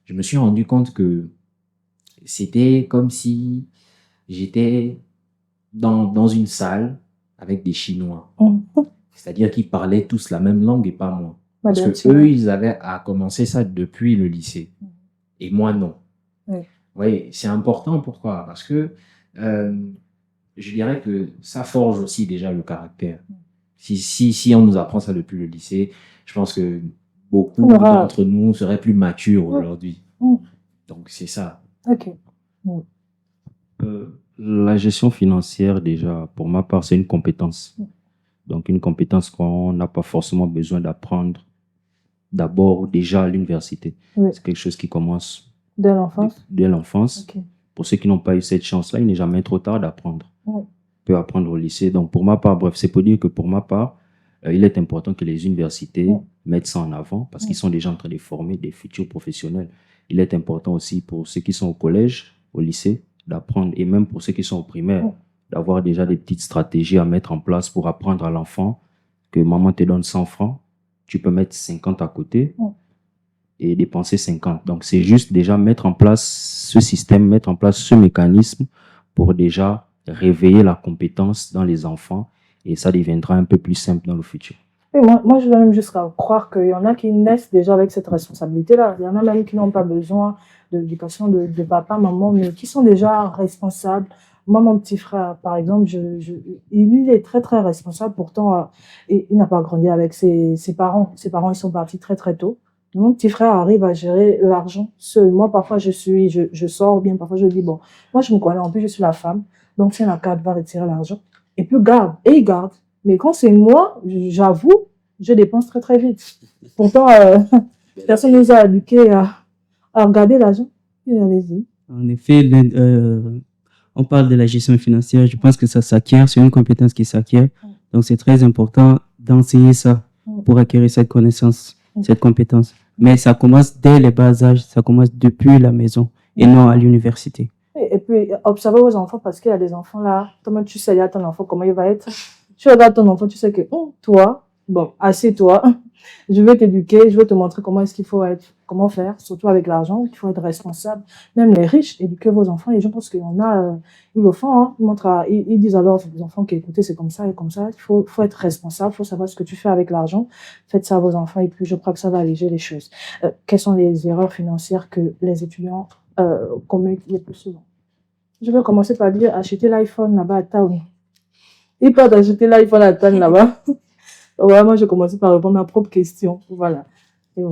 je me suis rendu compte que c'était comme si j'étais dans une salle avec des Chinois. C'est-à-dire qu'ils parlaient tous la même langue et pas moi. Parce que eux, ils avaient à commencer ça depuis le lycée. Et moi, non. Oui, c'est important. Pourquoi? Parce que je dirais que ça forge aussi déjà le caractère. Si on nous apprend ça depuis le lycée, je pense que beaucoup d'entre nous seraient plus matures aujourd'hui. Donc, c'est ça. Ok. La gestion financière, déjà, pour ma part, c'est une compétence. Donc, une compétence qu'on n'a pas forcément besoin d'apprendre d'abord déjà à l'université. C'est quelque chose qui commence dès l'enfance. Dès l'enfance. Pour ceux qui n'ont pas eu cette chance-là, il n'est jamais trop tard d'apprendre. On peut apprendre au lycée. Donc, pour ma part, bref, c'est pour dire que pour ma part, il est important que les universités mettent ça en avant parce qu'ils sont déjà en train de former des futurs professionnels. Il est important aussi pour ceux qui sont au collège, au lycée, d'apprendre, et même pour ceux qui sont au primaire, d'avoir déjà des petites stratégies à mettre en place pour apprendre à l'enfant que maman te donne 100 francs, tu peux mettre 50 à côté et dépenser 50. Donc, c'est juste déjà mettre en place ce système, mettre en place ce mécanisme pour déjà réveiller la compétence dans les enfants et ça deviendra un peu plus simple dans le futur. Et moi, je vais même jusqu'à croire qu'il y en a qui naissent déjà avec cette responsabilité-là. Il y en a même qui n'ont pas besoin de l'éducation de papa, maman, mais qui sont déjà responsables. Moi, mon petit frère, par exemple, il est très, très responsable. Pourtant, il n'a pas grandi avec ses parents. Ses parents, ils sont partis très, très tôt. Mon petit frère arrive à gérer l'argent seul. Moi, parfois, je sors bien. Parfois, je dis, bon, moi, je me connais. En plus, je suis la femme. Donc, si la carte va retirer l'argent. Et puis, garde. Et il garde. Mais quand c'est moi, j'avoue, je dépense très, très vite. Pourtant, personne ne nous a éduqués à regarder l'argent. Allez-y. En effet, on parle de la gestion financière. Je pense que ça s'acquiert. C'est une compétence qui s'acquiert. Donc, c'est très important d'enseigner ça pour acquérir cette connaissance, cette compétence. Mais ça commence dès les bas âges. Ça commence depuis la maison et non à l'université. Et puis, observez vos enfants parce qu'il y a des enfants là. Toi, tu sais, il y a ton enfant, comment il va être. Tu regardes ton enfant, tu sais que, toi, bon, assieds-toi. Je vais t'éduquer, je vais te montrer comment est-ce qu'il faut être, comment faire, surtout avec l'argent, il faut être responsable. Même les riches, éduquez vos enfants. Et je pense qu'il y en a, ils le font, hein. Ils disent alors aux enfants qu'écoutez, c'est comme ça et comme ça. Il faut être responsable, il faut savoir ce que tu fais avec l'argent. Faites ça à vos enfants et puis je crois que ça va alléger les choses. Quelles sont les erreurs financières que les étudiants commettent le plus souvent? Je vais commencer par dire acheter l'iPhone là-bas à Town. Ils peuvent acheter l'iPhone à Town là-bas. Ouais, moi, je commence par répondre à ma propre question. Voilà. Et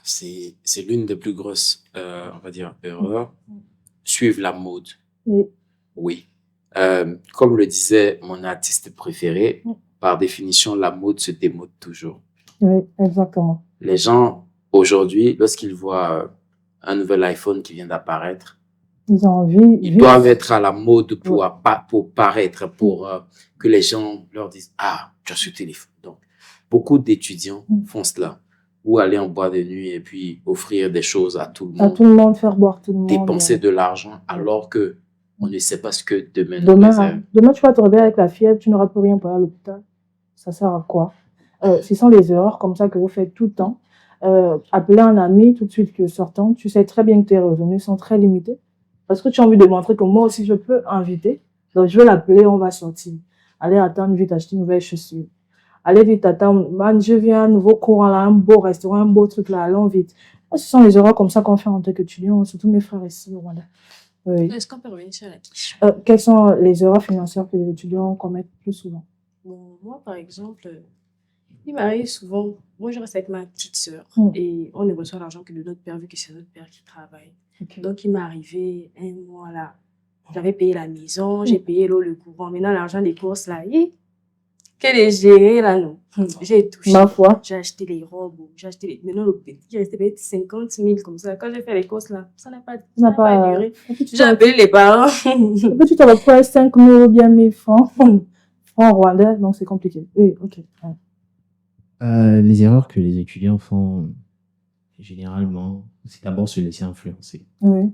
C'est l'une des plus grosses, on va dire, erreurs. Suivre la mode. oui. Oui. Comme le disait mon artiste préféré, par définition, la mode se démode toujours. Oui, exactement. Les gens, aujourd'hui, lorsqu'ils voient un nouvel iPhone qui vient d'apparaître, Ils ont envie. ils doivent être à la mode pour paraître, pour que les gens leur disent « Ah, tu as ce téléphone ». Donc, beaucoup d'étudiants font cela. Ou aller en boîte de nuit et puis offrir des choses à tout le monde. À tout le monde, faire boire tout le monde. Dépenser de l'argent alors que on ne sait pas ce que demain nous réserve. Demain, tu vas te réveiller avec la fièvre, tu n'auras plus rien pour aller à l'hôpital. Ça sert à quoi? Ce sont les erreurs comme ça que vous faites tout le temps. Appeler un ami tout de suite que sortant, tu sais très bien que tes revenus sont très limités. Parce que tu as envie de montrer que moi aussi je peux inviter. Donc je vais l'appeler, on va sortir. Allez attendre, vite acheter une nouvelle chaussure. Allez vite attendre, man, je viens un nouveau courant là, un beau restaurant, un beau truc là, allons vite. Ce sont les erreurs comme ça qu'on fait en tant qu'étudiant, surtout mes frères ici au Rwanda. Oui. Est-ce qu'on peut revenir sur la question? Quelles sont les erreurs financières que les étudiants commettent plus souvent? Bon, moi, par exemple, il m'arrive souvent, moi je reste avec ma petite sœur et on ne reçoit l'argent que de notre père vu que c'est notre père qui travaille. Okay. Donc il m'est arrivé un mois là, j'avais payé la maison, j'ai payé l'eau, le courant, maintenant l'argent des courses là, que les gérer là, non. J'ai touché. Ma foi. J'ai acheté les robes, j'ai acheté les... Maintenant, le petit, il restait peut-être 50 000 comme ça. Quand j'ai fait les courses là, ça n'a pas duré. J'ai appelé les parents. Et puis tu te retrouves 5 000 ou bien 1000 francs. Francs rwandais, donc c'est compliqué. Oui, ok. Les erreurs que les étudiants font, généralement, c'est d'abord se laisser influencer. Oui.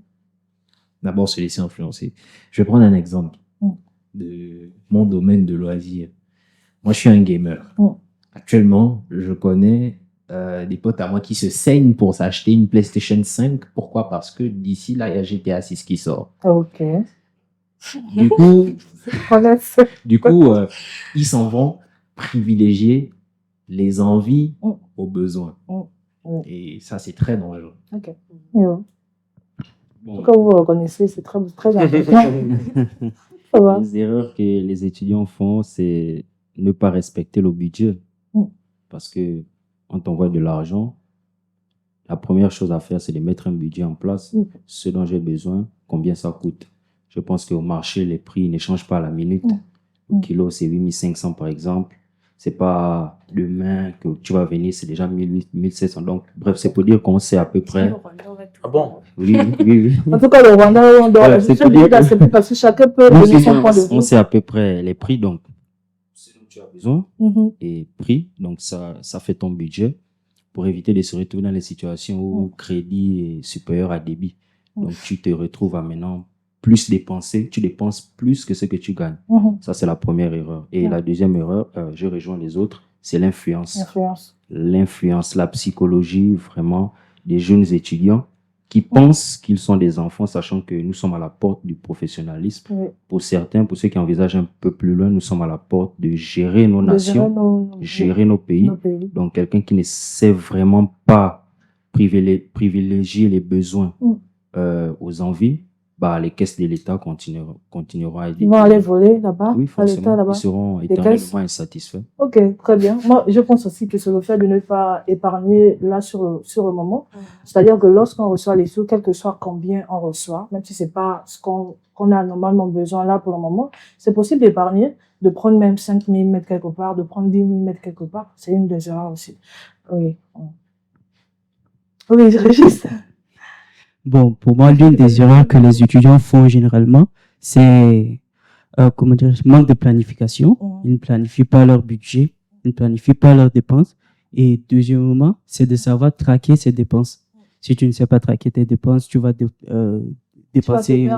D'abord se laisser influencer. Je vais prendre un exemple de mon domaine de loisirs. Moi, je suis un gamer. Actuellement, je connais des potes à moi qui se saignent pour s'acheter une PlayStation 5. Pourquoi? Parce que d'ici là, il y a GTA 6 qui sort. Ok. Du coup, ils s'en vont privilégier les envies aux besoins. Et ça, c'est très dangereux. Ok. Bon. En tout cas, vous reconnaissez, c'est très, très important. Les erreurs que les étudiants font, c'est ne pas respecter le budget. Parce que on t'envoie de l'argent, la première chose à faire, c'est de mettre un budget en place, ce dont j'ai besoin, combien ça coûte. Je pense qu'au marché, les prix ne changent pas à la minute. Le kilo, c'est 8500 par exemple. C'est pas demain que tu vas venir, c'est déjà 1800, 1700. Donc, bref, c'est pour dire qu'on sait à peu près. Ah bon? Oui. En tout cas, le Rwanda, on doit d'accepter parce que chacun peut donner son point de vue. On sait à peu près les prix, donc, ce dont tu as besoin et prix. Donc, ça fait ton budget pour éviter de se retrouver dans les situations où crédit est supérieur à débit. Donc, tu te retrouves à maintenant plus dépenser, tu dépenses plus que ce que tu gagnes. Ça, c'est la première erreur. Et la deuxième erreur, je rejoins les autres, c'est l'influence. L'influence, la psychologie, vraiment, des jeunes étudiants qui pensent qu'ils sont des enfants, sachant que nous sommes à la porte du professionnalisme. Pour certains, pour ceux qui envisagent un peu plus loin, nous sommes à la porte de gérer nos nations, gérer nos pays. Donc, quelqu'un qui ne sait vraiment pas privilégier les besoins aux envies, bah, les caisses de l'État continueront à aider. Ils vont aller voler là-bas, oui, forcément, ils seront éternellement insatisfaits. Ok, très bien. Moi, je pense aussi que c'est le fait de ne pas épargner là sur le moment. C'est-à-dire que lorsqu'on reçoit les sous, quel que soit combien on reçoit, même si c'est pas ce qu'on a normalement besoin là pour le moment, c'est possible d'épargner, de prendre même 5 000 mètres quelque part, de prendre 10 000 mètres quelque part. C'est une des erreurs aussi. Oui. Oui, Régis. Bon, pour moi, l'une des erreurs que les étudiants font généralement, c'est manque de planification. Ils ne planifient pas leur budget, ils ne planifient pas leurs dépenses. Et deuxièmement, c'est de savoir traquer ses dépenses. Si tu ne sais pas traquer tes dépenses, tu vas dépenser,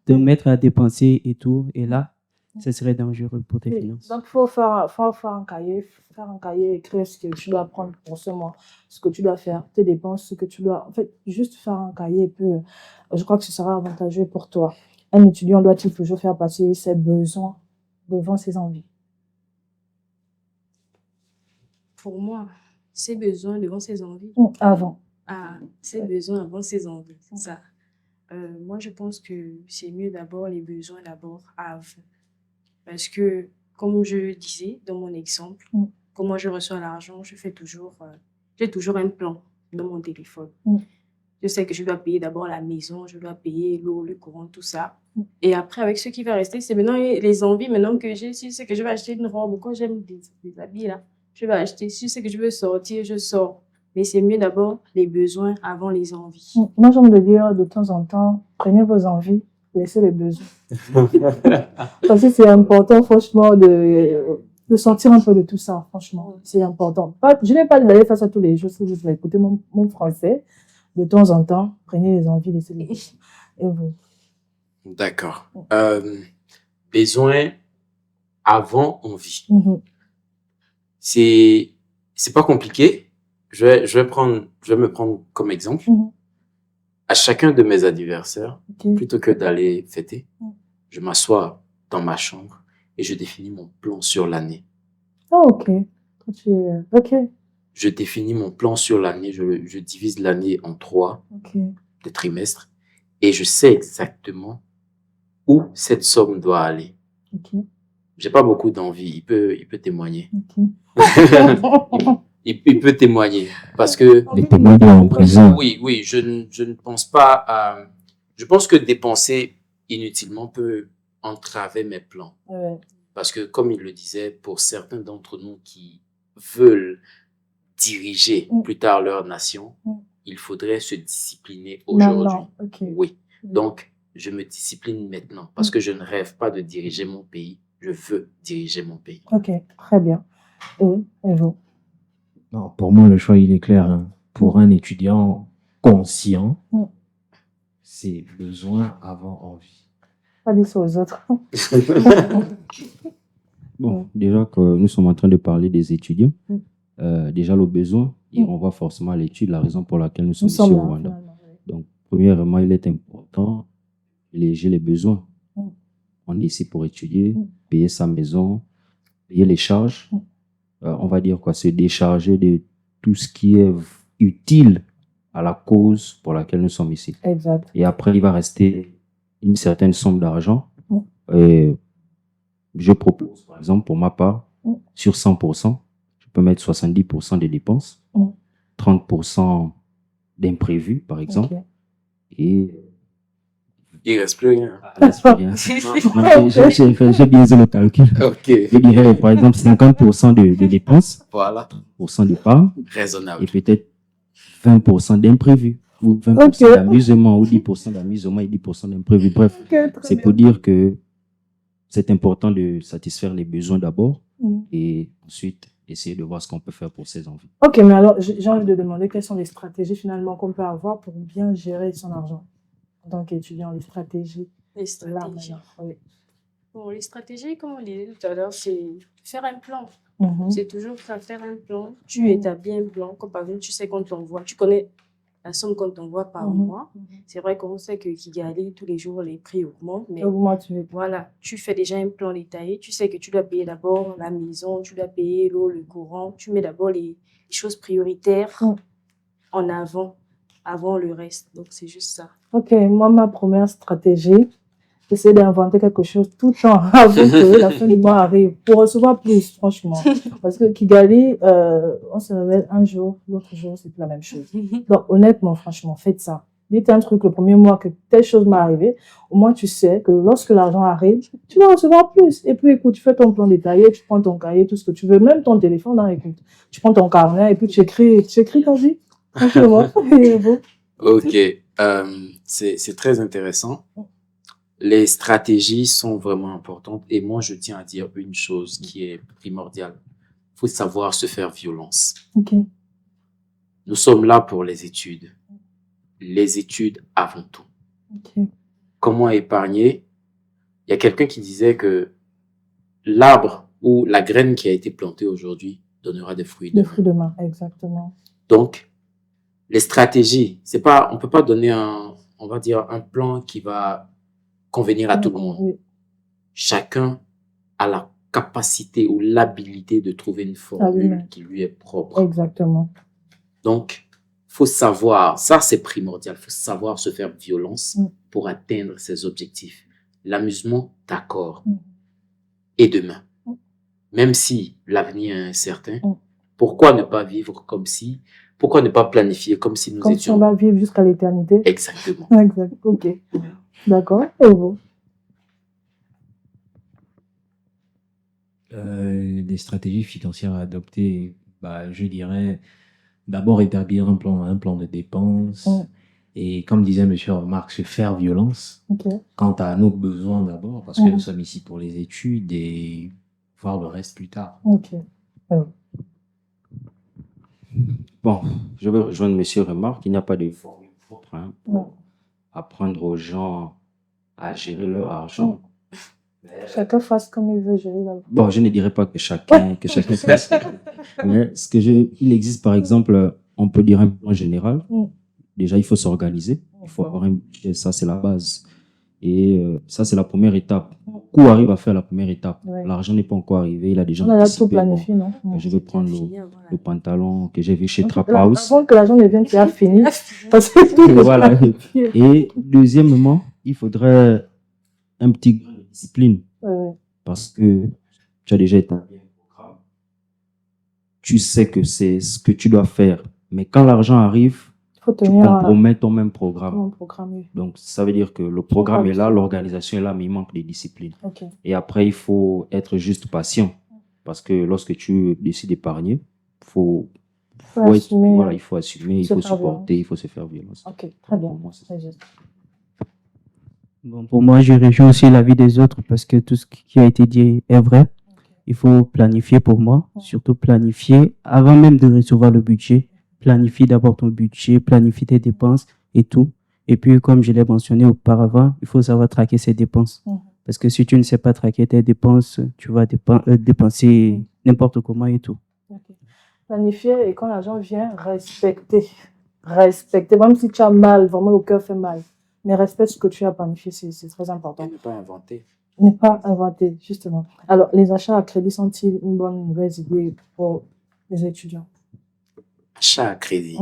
te mettre à dépenser et tout. Et là, ce serait dangereux pour tes finances. Donc, il faut faire un cahier, écrire ce que tu dois prendre pour ce mois, ce que tu dois faire, tes dépenses, ce que tu dois... En fait, juste faire un cahier, et puis je crois que ce sera avantageux pour toi. Un étudiant doit-il toujours faire passer ses besoins devant ses envies? Pour moi, ses besoins devant ses envies. Avant. Ah, ses besoins avant ses envies, c'est ça. Moi, je pense que c'est mieux d'abord les besoins d'abord avant. Parce que, comme je disais dans mon exemple, comment je reçois l'argent, j'ai toujours un plan dans mon téléphone. Je sais que je dois payer d'abord la maison, je dois payer l'eau, le courant, tout ça. Et après, avec ce qui va rester, c'est maintenant les envies maintenant que j'ai. Si je sais que je vais acheter une robe ou quand j'aime des habits, là, je vais acheter. Si je sais que je veux sortir, je sors. Mais c'est mieux d'abord les besoins avant les envies. Moi, j'aime le dire de temps en temps, prenez vos envies, laissez les besoins. Parce que c'est important, franchement, de sortir un peu de tout ça, franchement. C'est important. Je n'ai pas d'aller faire ça tous les jours, si vous voulez écouter mon français. De temps en temps, prenez les envies, laissez les besoins. Et vous? D'accord. Besoin avant envie. C'est pas compliqué. Je vais me prendre comme exemple. À chacun de mes anniversaires, plutôt que d'aller fêter, je m'assois dans ma chambre et je définis mon plan sur l'année. Ah, ok. Ok. Je définis mon plan sur l'année, je divise l'année en 3 des trimestres et je sais exactement où cette somme doit aller. J'ai pas beaucoup d'envie, il peut témoigner. Il peut témoigner parce que les témoins en présent. Oui, je ne pense pas à. Je pense que dépenser inutilement peut entraver mes plans. Parce que, comme il le disait, pour certains d'entre nous qui veulent diriger plus tard leur nation, il faudrait se discipliner aujourd'hui. Oui. Donc, je me discipline maintenant parce que je ne rêve pas de diriger mon pays. Je veux diriger mon pays. Ok, très bien. Et vous? Non, pour moi, le choix, il est clair. Hein. Pour un étudiant conscient, c'est besoin avant envie. Pas dire ça aux autres. Bon, déjà que nous sommes en train de parler des étudiants, déjà le besoin, il renvoie forcément à l'étude, la raison pour laquelle nous sommes ici au Rwanda. Donc, premièrement, il est important de léger les besoins. On est ici pour étudier, payer sa maison, payer les charges. On va dire quoi, se décharger de tout ce qui est utile à la cause pour laquelle nous sommes ici. Exact. Et après, il va rester une certaine somme d'argent. Et je propose, par exemple, pour ma part, sur 100%, je peux mettre 70% de dépenses, 30% d'imprévus, par exemple, et il reste plus rien. Il reste plus rien. J'ai bien fait le calcul. Je dirais, par exemple, 50% de dépenses, voilà. 30% d'épargne, raisonnable, et peut-être 20% d'imprévus, ou 20% d'amusement, ou 10% d'amusement et 10% d'imprévus. Bref, c'est pour dire que c'est important de satisfaire les besoins d'abord et ensuite essayer de voir ce qu'on peut faire pour ses envies. Ok, mais alors j'ai envie de demander quelles sont les stratégies finalement qu'on peut avoir pour bien gérer son argent en tant qu'étudiant, les stratégies. Les stratégies. Là, oui. Bon, les stratégies, comme on disait tout à l'heure, c'est faire un plan. C'est toujours faire un plan. Tu établis un plan. Comme par exemple, tu sais qu'on t'envoie, tu connais la somme qu'on t'envoie par mois. C'est vrai qu'on sait que Kigali, tous les jours, les prix augmentent. Mais voilà, tu fais déjà un plan détaillé. Tu sais que tu dois payer d'abord la maison, tu dois payer l'eau, le courant. Tu mets d'abord les choses prioritaires en avant le reste. Donc, c'est juste ça. Ok, moi, ma première stratégie, c'est d'inventer quelque chose tout le temps avant que la fin du mois arrive pour recevoir plus, franchement. Parce que Kigali, on se réveille un jour, l'autre jour, c'est plus la même chose. Donc, honnêtement, franchement, faites ça. Dites un truc le premier mois que telle chose m'est arrivée. Au moins, tu sais que lorsque l'argent arrive, tu vas recevoir plus. Et puis, écoute, tu fais ton plan détaillé, tu prends ton cahier, tout ce que tu veux, même ton téléphone, hein, écoute. Tu prends ton carnet et puis tu écris ta vie. Franchement. Ok, c'est très intéressant. Les stratégies sont vraiment importantes et moi, je tiens à dire une chose qui est primordiale. Il faut savoir se faire violence. Nous sommes là pour les études. Les études avant tout. Comment épargner? Il y a quelqu'un qui disait que l'arbre ou la graine qui a été plantée aujourd'hui donnera des fruits demain. Des fruits demain, exactement. Donc, les stratégies, c'est pas, on peut pas donner on va dire, un plan qui va convenir à tout le monde. Chacun a la capacité ou l'habilité de trouver une formule qui lui est propre. Exactement. Donc, faut savoir, ça c'est primordial, faut savoir se faire violence pour atteindre ses objectifs. L'amusement, d'accord. Et demain, même si l'avenir est incertain, pourquoi ne pas vivre comme si, pourquoi ne pas planifier comme si nous Comme étions... si on va vivre jusqu'à l'éternité. Exactement. Exact, ok. D'accord, et vous? Des stratégies financières à adopter, bah, je dirais d'abord établir un plan de dépenses et comme disait monsieur Marc, se faire violence quant à nos besoins d'abord parce que nous sommes ici pour les études et voir le reste plus tard. Ok. Bon, je vais rejoindre monsieur Remarque, il n'y a pas de formule propre pour apprendre aux gens à gérer leur argent. Chacun fasse comme il veut gérer l'argent. Bon, je ne dirais pas que chacun fasse. Mais il existe par exemple, on peut dire un plan général. Déjà, il faut s'organiser. Il faut avoir un budget, ça c'est la base. Et ça c'est la première étape. Où arrive à faire la première étape? L'argent n'est pas encore arrivé, il a déjà anticipé. Tout planifié, non? Je vais prendre le pantalon que j'ai vu chez Trap House. Avant que l'argent ne vienne, tu as fini. Parce que voilà. Et deuxièmement, il faudrait un petit grain de discipline. Parce que tu as déjà établi un programme. Tu sais que c'est ce que tu dois faire. Mais quand l'argent arrive, tu compromets ton même programme. Donc, ça veut dire que le programme est là, l'organisation est là, mais il manque de discipline. Et après, il faut être juste patient. Parce que lorsque tu décides d'épargner, il faut assumer, il faut supporter, il faut se faire violence. Ok, très bien. Bon, pour moi, je rejoins aussi l'avis des autres parce que tout ce qui a été dit est vrai. Il faut planifier pour moi, surtout planifier avant même de recevoir le budget. Planifie d'abord ton budget, planifie tes dépenses et tout. Et puis, comme je l'ai mentionné auparavant, il faut savoir traquer ses dépenses. Parce que si tu ne sais pas traquer tes dépenses, tu vas dépenser n'importe comment et tout. Planifier et quand l'argent vient, respecter. Respecter, même si tu as mal, vraiment le cœur fait mal. Mais respecte ce que tu as planifié, c'est très important. Et ne pas inventer. Ne pas inventer, justement. Alors, les achats à crédit sont-ils une bonne ou une mauvaise idée pour les étudiants? Achat à crédit.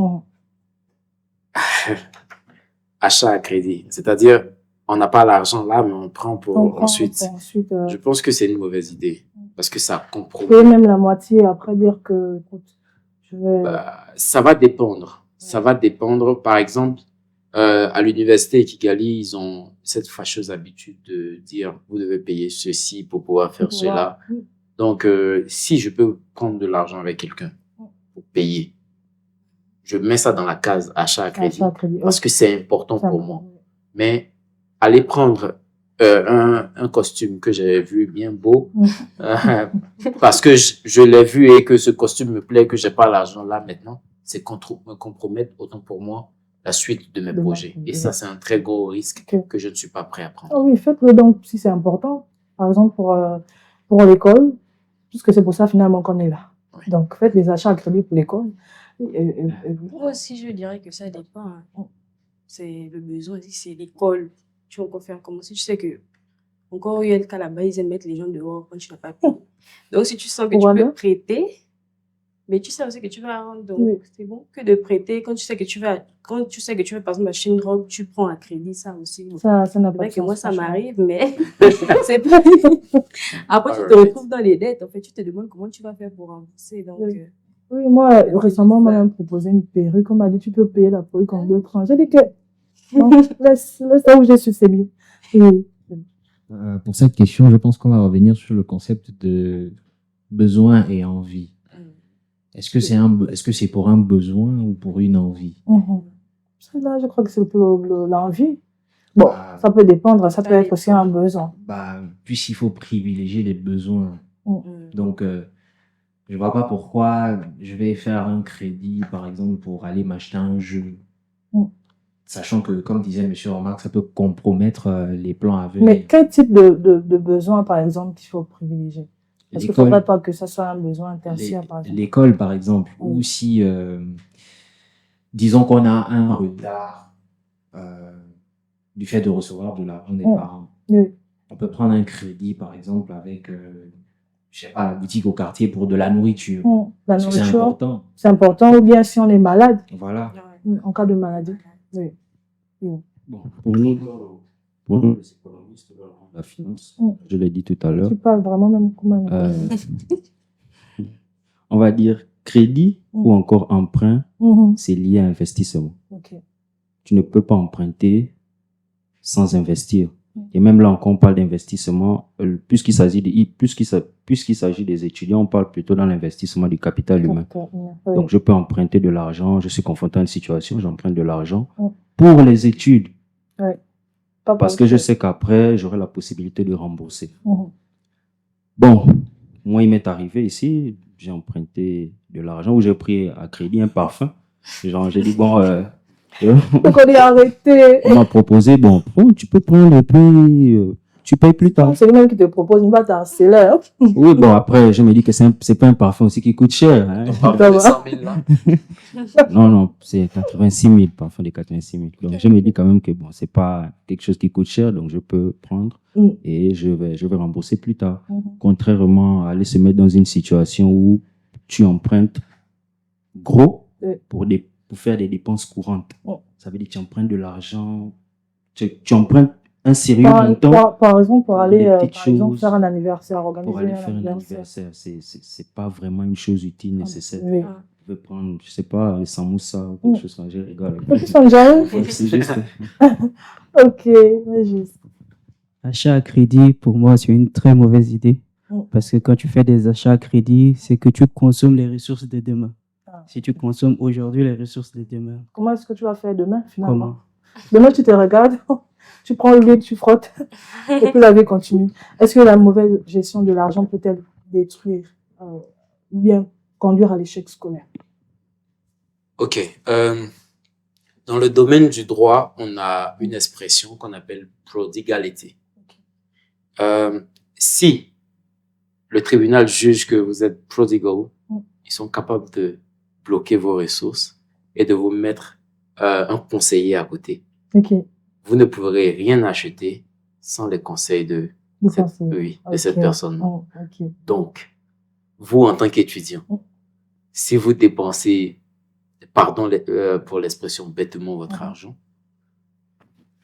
Achat à crédit. C'est-à-dire, on n'a pas l'argent là, mais on prend pour ensuite. Je pense que c'est une mauvaise idée. Parce que ça compromet. Et même la moitié, après dire que, écoute, je vais... ça va dépendre. Ça va dépendre. Par exemple, à l'université Kigali, ils ont cette fâcheuse habitude de dire, vous devez payer ceci pour pouvoir faire cela. Donc, si je peux prendre de l'argent avec quelqu'un pour payer, je mets ça dans la case achat à crédit, parce que c'est important pour moi. Mais aller prendre un costume que j'avais vu bien beau, parce que je l'ai vu et que ce costume me plaît, que j'ai pas l'argent là maintenant, c'est me compromettre autant pour moi la suite de mes projets. Et ça, c'est un très gros risque que je ne suis pas prêt à prendre. Ah oui, faites-le donc si c'est important. Par exemple, pour l'école, puisque c'est pour ça finalement qu'on est là. Donc, faites les achats à crédit pour l'école. Moi aussi, je dirais que ça dépend. C'est le besoin, c'est l'école. Tu vas encore faire comment? Si tu sais que, encore il y a le cas là-bas, ils aiment mettre les gens dehors quand tu n'as pas payé. Donc, si tu sens que tu peux prêter, mais tu sais aussi que tu vas rendre. Donc, c'est bon que de prêter. Quand tu sais que tu vas, par exemple, acheter une robe, tu prends à crédit, ça aussi. Ça n'a pas de sens. Moi, ça m'arrive, mais c'est pas. Après, tu te retrouves dans les dettes. En fait, tu te demandes comment tu vas faire pour rembourser. Donc, oui, moi, récemment, on m'a même proposé une perruque. On m'a dit, tu peux payer la perruque en 2 tranches. J'ai dit que, non, laisse ça où je suis, c'est bien. Pour cette question, je pense qu'on va revenir sur le concept de besoin et envie. Est-ce que c'est pour un besoin ou pour une envie? Là, je crois que c'est l'envie. Bon, ça peut dépendre, ça peut être aussi un besoin. Puisqu'il faut privilégier les besoins. Donc, je vois pas pourquoi je vais faire un crédit, par exemple, pour aller m'acheter un jeu. Sachant que, comme disait M. Remarque, ça peut compromettre les plans à venir. Mais quel type de besoin, par exemple, qu'il faut privilégier? Parce qu'il ne faudrait pas que ça soit un besoin tertiaire, par exemple. L'école, par exemple, ou si, disons qu'on a un retard du fait de recevoir de l'argent des parents. On peut prendre un crédit, par exemple, avec... je sais pas, la boutique au quartier pour de la nourriture. La nourriture, c'est important. C'est important, ou bien si on est malade. Voilà. En cas de maladie. Oui. Bon, pour nous, les économistes de la finance, je l'ai dit tout à l'heure, Tu parles vraiment même comme un on va dire crédit ou encore emprunt, c'est lié à investissement. Ok. Tu ne peux pas emprunter sans investir. Et même là, quand on parle d'investissement, puisqu'il s'agit des étudiants, on parle plutôt dans l'investissement du capital humain. Oui. Donc, je peux emprunter de l'argent, je suis confronté à une situation, j'emprunte de l'argent pour les études. Oui. Pas Parce pour que autre je chose. sais qu'après, j'aurai la possibilité de rembourser. Mhm. Bon, moi, il m'est arrivé ici, j'ai emprunté de l'argent ou j'ai pris à crédit un parfum. Genre, j'ai dit, bon, Donc on est arrêté. on m'a proposé, bon, tu peux prendre le prix, tu payes plus tard. C'est lui-même qui te propose, il va t'harceler. Oui, bon, après, je me dis que c'est pas un parfum aussi qui coûte cher. Hein. On parle de 100 000 là. Non, c'est 86 000, parfum de 86 000. Donc, je me dis quand même que bon, c'est pas quelque chose qui coûte cher, donc je peux prendre et je vais rembourser plus tard. Contrairement à aller se mettre dans une situation où tu empruntes gros pour faire des dépenses courantes. Ça veut dire que tu empruntes de l'argent, tu empruntes un sérieux montant. Par exemple, pour aller petites choses, faire un anniversaire, organiser pour aller un faire un anniversaire, c'est pas vraiment une chose utile, nécessaire. Oui. Je vais prendre, je sais pas, un samoussa ou quelque chose comme ça, je rigole. C'est juste. Ok, mais juste. Achat à crédit, pour moi, c'est une très mauvaise idée. Parce que quand tu fais des achats à crédit, c'est que tu consommes les ressources de demain. Si tu consommes aujourd'hui les ressources de demain. Comment est-ce que tu vas faire demain, finalement? Comment? Demain, tu te regardes, tu prends l'huile, tu frottes, et puis la vie continue. Est-ce que la mauvaise gestion de l'argent peut-elle détruire, ou bien conduire à l'échec scolaire? Ok. Dans le domaine du droit, on a une expression qu'on appelle prodigalité. Si le tribunal juge que vous êtes prodigal, ils sont capables de bloquer vos ressources et de vous mettre un conseiller à côté. Okay. Vous ne pourrez rien acheter sans les conseils de cette personne. Okay. Donc, vous, en tant qu'étudiant, si vous dépensez, pardon pour l'expression, bêtement votre argent,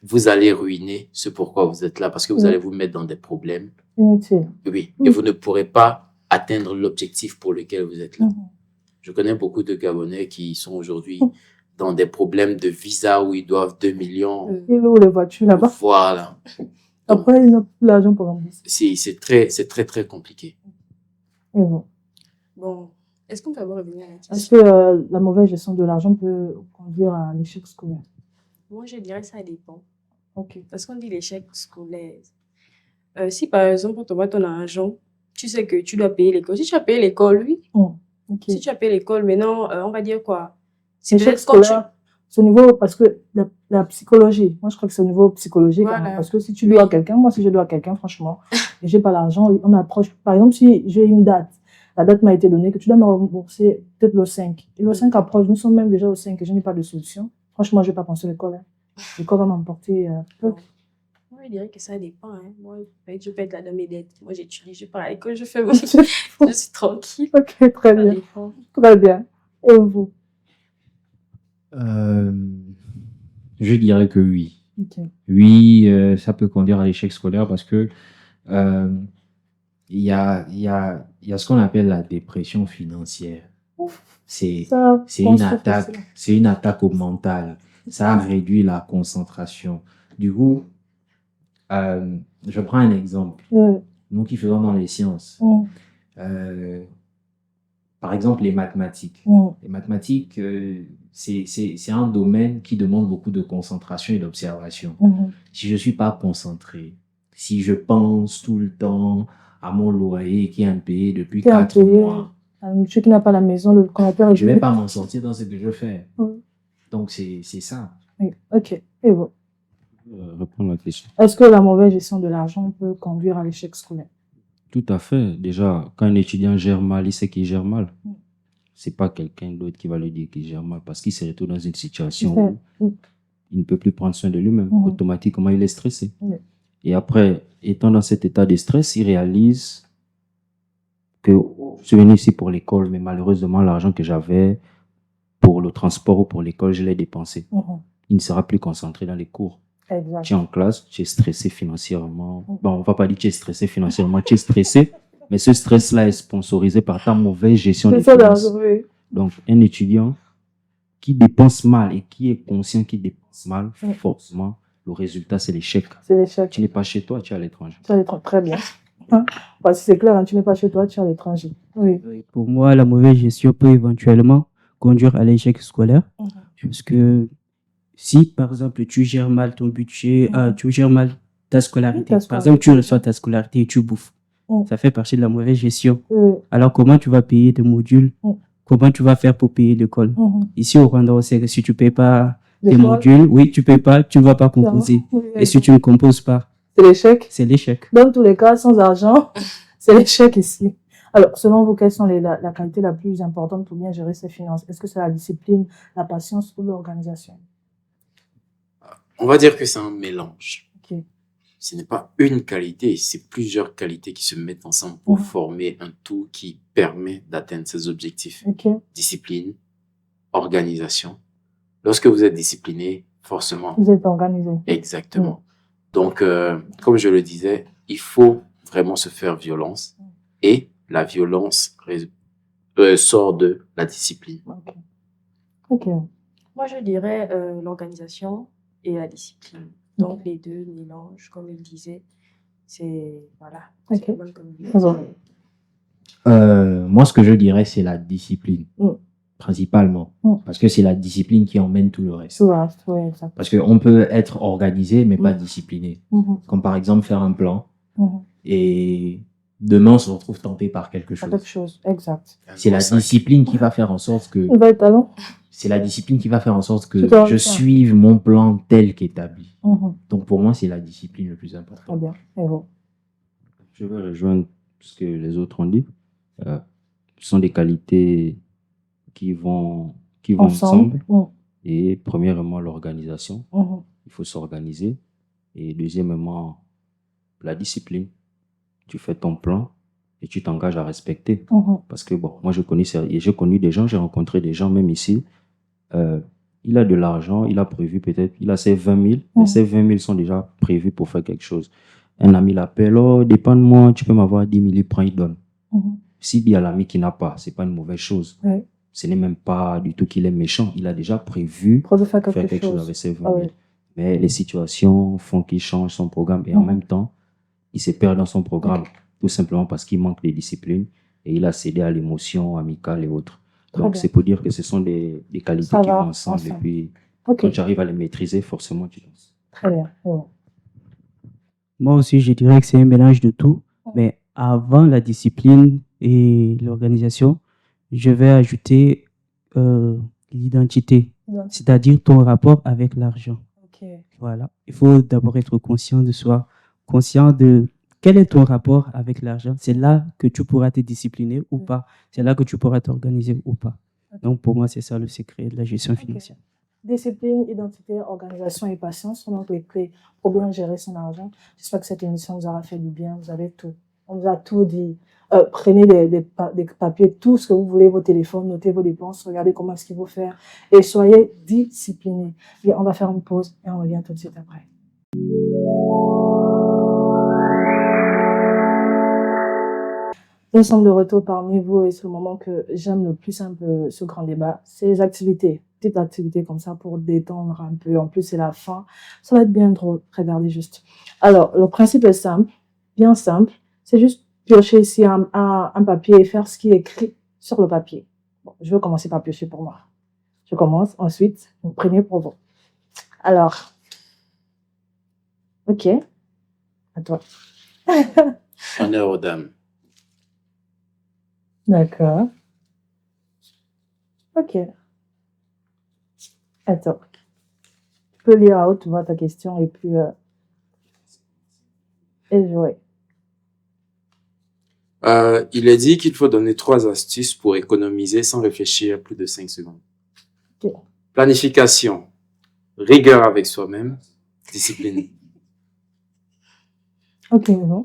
vous allez ruiner ce pourquoi vous êtes là, parce que vous allez vous mettre dans des problèmes. Inutile. Oui, et vous ne pourrez pas atteindre l'objectif pour lequel vous êtes là. Je connais beaucoup de Gabonais qui sont aujourd'hui dans des problèmes de visa où ils doivent 2 millions. Ils louent les voitures là-bas. Voilà. Après, ils n'ont plus l'argent pour rembourser. C'est très, très compliqué. Et bon, est-ce qu'on peut revenir à la question? Est-ce que la mauvaise gestion de l'argent peut conduire à un échec scolaire? Moi, je dirais que ça dépend. Ok. Parce qu'on dit l'échec scolaire. Si par exemple, on te voit ton argent, tu sais que tu dois payer l'école. Si tu as payé l'école, oui. Okay. Si tu as payé l'école, maintenant, on va dire quoi? C'est l'échec scolaire. C'est au niveau, parce que la psychologie, moi je crois que c'est au niveau psychologique. Voilà. Parce que si tu dois à quelqu'un, moi si je dois à quelqu'un, franchement, et j'ai pas l'argent, on approche. Par exemple, si j'ai une date, la date m'a été donnée, que tu dois me rembourser peut-être le 5. Et le 5 approche, nous sommes même déjà au 5 et je n'ai pas de solution. Franchement, je vais pas penser à l'école. L'école va m'emporter peu. Moi, je dirais que ça dépend. Hein. Moi, je peux être là dans mes dettes. Moi, j'étudie, je pars à l'école, je fais mon... je suis tranquille. Ok, très bien. Très bien. Et vous? Je dirais que oui. Okay. Oui, ça peut conduire à l'échec scolaire parce que il y a ce qu'on appelle la dépression financière. C'est une attaque au mental. Ça réduit la concentration. Du coup, je prends un exemple. Nous qui faisons dans les sciences, par exemple les mathématiques. Les mathématiques, c'est un domaine qui demande beaucoup de concentration et d'observation. Si je suis pas concentré, si je pense tout le temps à mon loyer qui est impayé depuis 4 mois, monsieur qui n'a pas la maison, le compteur, je vais pas m'en sortir dans ce que je fais. Donc c'est ça. Oui. Ok. Et vous? Répondre à la question. Est-ce que la mauvaise gestion de l'argent peut conduire à l'échec scolaire? Tout à fait. Déjà, quand un étudiant gère mal, il sait qu'il gère mal. C'est pas quelqu'un d'autre qui va lui dire qu'il gère mal parce qu'il se retrouve dans une situation où il ne peut plus prendre soin de lui-même. Automatiquement, il est stressé. Et après, étant dans cet état de stress, il réalise que je suis venu ici pour l'école, mais malheureusement, l'argent que j'avais pour le transport ou pour l'école, je l'ai dépensé. Mhm. Il ne sera plus concentré dans les cours. Exact. Tu es en classe, tu es stressé financièrement. Bon, on va pas dire que tu es stressé financièrement, tu es stressé, mais ce stress-là est sponsorisé par ta mauvaise gestion C'est des ça, finances. oui. Donc, un étudiant qui dépense mal et qui est conscient qu'il dépense mal, forcément, le résultat, c'est l'échec. C'est l'échec. Tu n'es pas chez toi, tu es à l'étranger. Tu es à l'étranger. Très bien. Hein? Parce que c'est clair, hein, tu n'es pas chez toi, tu es à l'étranger. Oui. Oui, pour moi, la mauvaise gestion peut éventuellement conduire à l'échec scolaire. Parce que si, par exemple, tu gères mal ton budget, tu gères mal ta scolarité. Par exemple, tu reçois ta scolarité et tu bouffes. Ça fait partie de la mauvaise gestion. Alors, comment tu vas payer tes modules? Comment tu vas faire pour payer l'école? Ici, au Rwanda, on sait que si tu ne payes pas tes modules, oui, tu ne payes pas, tu ne vas pas composer. Et si tu ne composes pas, c'est l'échec. C'est l'échec. Dans tous les cas, sans argent, c'est l'échec ici. Alors, selon vous, quelles sont la qualité la plus importante pour bien gérer ses finances? Est-ce que c'est la discipline, la patience ou l'organisation? On va dire que c'est un mélange. Okay. Ce n'est pas une qualité, c'est plusieurs qualités qui se mettent ensemble pour former un tout qui permet d'atteindre ses objectifs. Okay. Discipline, organisation. Lorsque vous êtes discipliné, forcément. Vous êtes organisé. Exactement. Donc, comme je le disais, il faut vraiment se faire violence et la violence sort de la discipline. Ok. Moi, je dirais l'organisation et la discipline. Donc, les deux mélangent, comme il disait. C'est, voilà. Okay. Moi, ce que je dirais, c'est la discipline. Principalement. Parce que c'est la discipline qui emmène tout le reste. Oui, exactement. Parce qu'on peut être organisé, mais pas discipliné. Comme par exemple faire un plan. Et demain, on se retrouve tenté par quelque chose. Quelque chose, exact. C'est la discipline qui va faire en sorte que... C'est la discipline qui va faire en sorte que je suive mon plan tel qu'établi. Donc pour moi, c'est la discipline le plus important. Très bien. Et vous? Je vais rejoindre ce que les autres ont dit. Ce sont des qualités qui vont ensemble. Et premièrement, l'organisation. Il faut s'organiser. Et deuxièmement, la discipline. Tu fais ton plan et tu t'engages à respecter. Parce que bon, moi j'ai connu des gens, j'ai rencontré des gens même ici. Il a de l'argent, il a prévu peut-être, il a ses 20 000, mais ces 20 000 sont déjà prévus pour faire quelque chose. Un ami l'appelle, oh, dépend de moi, tu peux m'avoir 10 000, il prend, il donne. S'il y a l'ami qui n'a pas, c'est pas une mauvaise chose. Ce n'est même pas du tout qu'il est méchant, il a déjà prévu faire quelque chose avec ses 20 000. Mais les situations font qu'il change son programme et en même temps, il se perd dans son programme, tout simplement parce qu'il manque de discipline et il a cédé à l'émotion amicale et autres. Donc, c'est pour dire que ce sont des qualités qui vont ensemble. Et puis, quand tu arrives à les maîtriser, forcément, tu danses. Très bien. Moi aussi, je dirais que c'est un mélange de tout. Mais avant la discipline et l'organisation, je vais ajouter l'identité, c'est-à-dire ton rapport avec l'argent. Voilà. Il faut d'abord être conscient de soi, conscient de quel est ton rapport avec l'argent. C'est là que tu pourras te discipliner ou pas. C'est là que tu pourras t'organiser ou pas. Donc, pour moi, c'est ça le secret de la gestion financière. Discipline, identité, organisation et patience sont donc les clés pour bien gérer son argent. J'espère que cette émission vous aura fait du bien. Vous avez tout. On vous a tout dit. Prenez des papiers, tout ce que vous voulez, vos téléphones, notez vos dépenses, regardez comment est-ce qu'il faut faire et soyez disciplinés. Et on va faire une pause et on revient tout de suite après. Nous sommes de retour parmi vous et c'est le moment que j'aime le plus un peu ce grand débat, c'est les activités. Petites activités comme ça pour détendre un peu. En plus, c'est la fin. Ça va être bien drôle. Regardez juste. Alors, le principe est simple, bien simple. C'est juste piocher ici un papier et faire ce qui est écrit sur le papier. Bon, je vais commencer par piocher pour moi. Je commence. Ensuite, vous prenez pour vous. Alors, ok. À toi. Honneur aux dames. D'accord. Ok. Attends. Tu peux lire à haute voix ta question et puis et jouer. Il est dit qu'il faut donner 3 astuces pour économiser sans réfléchir plus de 5 secondes. Okay. Planification, rigueur avec soi-même, discipline. Ok, bon.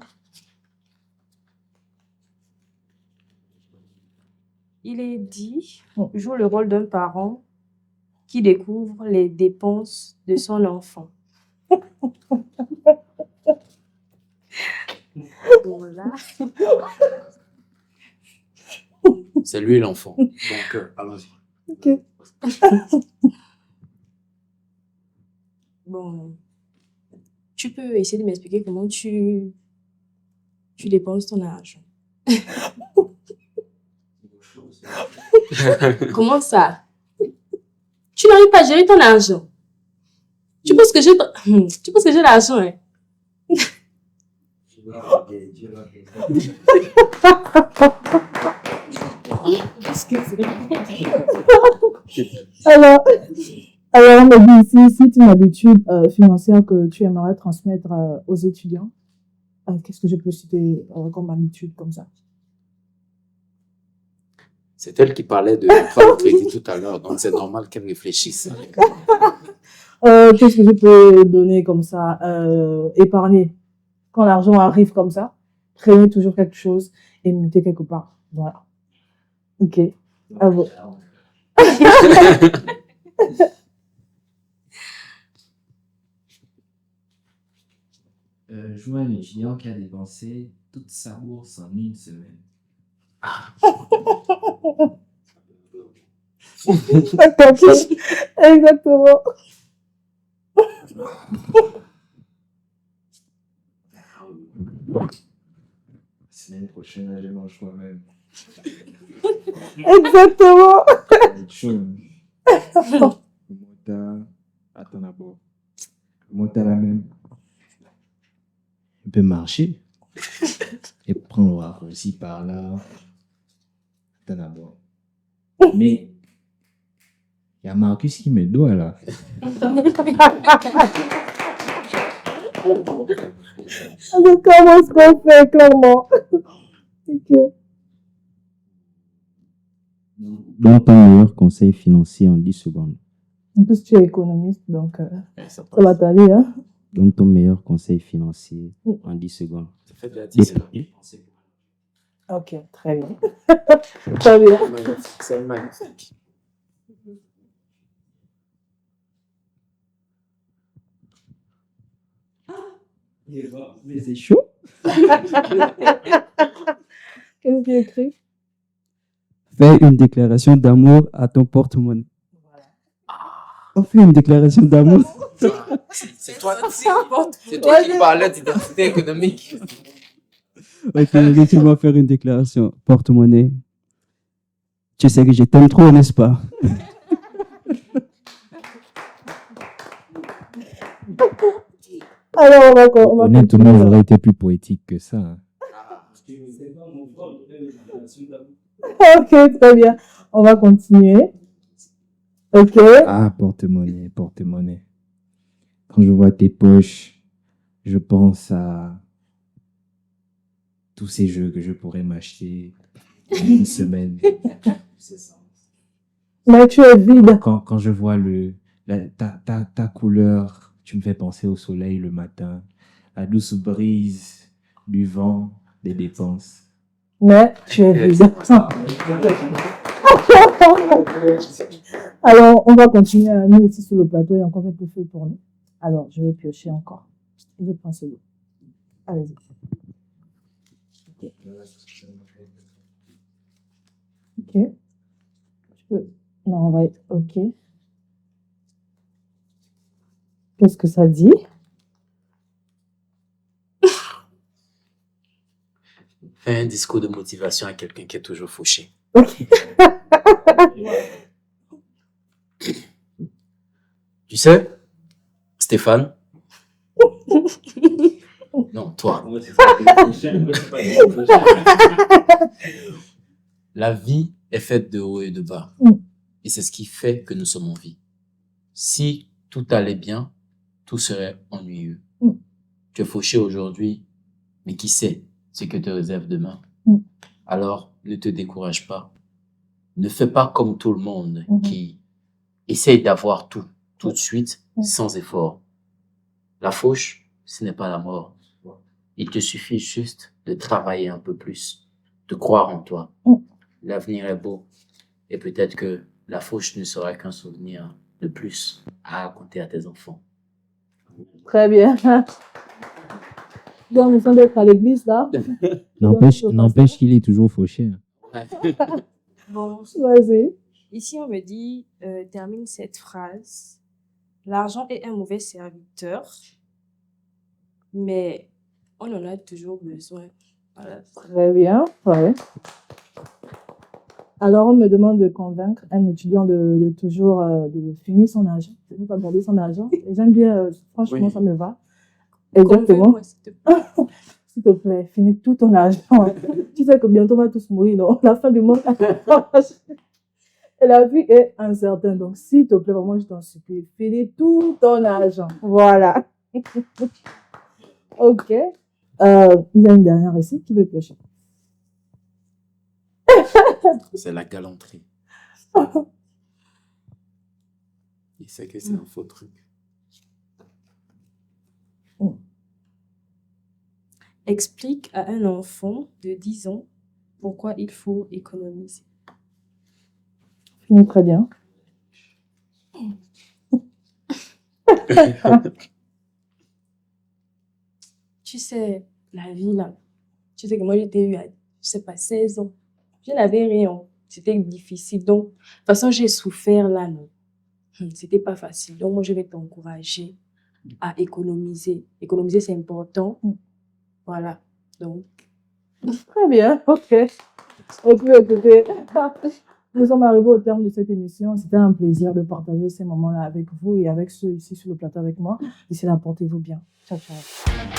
Il est dit, joue le rôle d'un parent qui découvre les dépenses de son enfant. Voilà. C'est lui l'enfant. Donc, allons-y. Ok. Bon, tu peux essayer de m'expliquer comment tu dépenses ton argent. Comment ça? Tu n'arrives pas à gérer ton argent. Tu penses que j'ai l'argent, hein? Alors, on me dit ici, si tu as une habitude financière que tu aimerais transmettre aux étudiants, qu'est-ce que je peux citer comme habitude comme ça? C'est elle qui parlait de l'emploi de crédit tout à l'heure, donc c'est normal qu'elle réfléchisse. Qu'est-ce que je peux donner comme ça? Épargner. Quand l'argent arrive comme ça, traîner toujours quelque chose et mettez quelque part. Voilà. Ok. À vous. Je vois un étudiant qui a dépensé toute sa bourse en une semaine. Exactement. La semaine prochaine, je mange moi-même. Exactement. Attends d'abord. Monter la même. Il peut marcher. Et prendre le raccourci par là. Attends d'abord. Mais il y a Marcus qui me doit là. Alors, comment est-ce qu'on fait, clairement? Ok. Donne ton meilleur conseil financier en 10 secondes. En plus, tu es économiste, donc ça va t'aller, hein? Donne ton meilleur conseil financier en 10 secondes. Ça fait de la 10. Ok, très bien. Très bien. C'est magnifique. Mais c'est chaud. Qu'est-ce qu'il écrit? Fais une déclaration d'amour à ton porte-monnaie. On fait une déclaration d'amour. C'est toi qui parlais d'identité économique. Ok, laissez-moi faire une déclaration. Porte-monnaie. Tu sais que je t'aime trop, n'est-ce pas? Alors, on va Honnêtement, continuer. j'aurais été plus poétique que ça. Hein. Ok, très bien. On va continuer. Ok. Ah, porte-monnaie, porte-monnaie. Quand je vois tes poches, je pense à tous ces jeux que je pourrais m'acheter en une semaine. Mais tu es vide. Quand je vois ta couleur, tu me fais penser au soleil le matin, la douce brise du vent, des dépenses. Mais tu es vide. Alors, on va continuer. Nous, ici, sur le plateau, il y a encore quelques feuilles pour nous. Alors, je vais piocher encore. Je prends celui. Allez-y. Ok. Ok. Je peux... Non, on va être OK. Qu'est-ce que ça dit? Fais un discours de motivation à quelqu'un qui est toujours fauché. OK. Tu sais, Stéphane? Non, toi. La vie est faite de haut et de bas. Et c'est ce qui fait que nous sommes en vie. Si tout allait bien, tout serait ennuyeux. Tu es fauché aujourd'hui, mais qui sait ce que te réserve demain? Alors, ne te décourage pas. Ne fais pas comme tout le monde qui essaye d'avoir tout de suite, sans effort. La fauche, ce n'est pas la mort. Il te suffit juste de travailler un peu plus, de croire en toi. L'avenir est beau et peut-être que la fauche ne sera qu'un souvenir le plus à raconter à tes enfants? Très bien. Donc, nous sommes d'être à l'église, là. N'empêche qu'il est toujours fauché. Bon, Vas-y. ici, on me dit, termine cette phrase. L'argent est un mauvais serviteur, mais on en a toujours besoin. Voilà. Très bien. Ouais. Alors, on me demande de convaincre un étudiant de toujours de finir son argent, de ne pas garder son argent. Et j'aime bien, franchement, Oui. ça me va. Exactement. Convainc-moi, s'il te plaît. S'il te plaît, finis tout ton argent. Tu sais que bientôt on va tous mourir, non? La fin du monde. Et la vie est incertaine. Donc, s'il te plaît, vraiment, je t'en supplie, finis tout ton argent. Voilà. OK. Il y a une dernière ici qui veut piocher. C'est la galanterie. Il sait que c'est un faux truc. Explique à un enfant de 10 ans pourquoi il faut économiser. Finis très bien. Tu sais, la vie là, tu sais que moi j'étais eu à, je sais pas, 16 ans. Je n'avais rien. C'était difficile. Donc, de toute façon, j'ai souffert là, non. C'était pas facile. Donc, moi, je vais t'encourager à économiser. Économiser, c'est important. Voilà. Donc, Très bien. OK. OK, écoutez. Nous sommes arrivés au terme de cette émission. C'était un plaisir de partager ces moments-là avec vous et avec ceux ici sur le plateau avec moi. D'ici là, portez-vous bien. Ciao, ciao.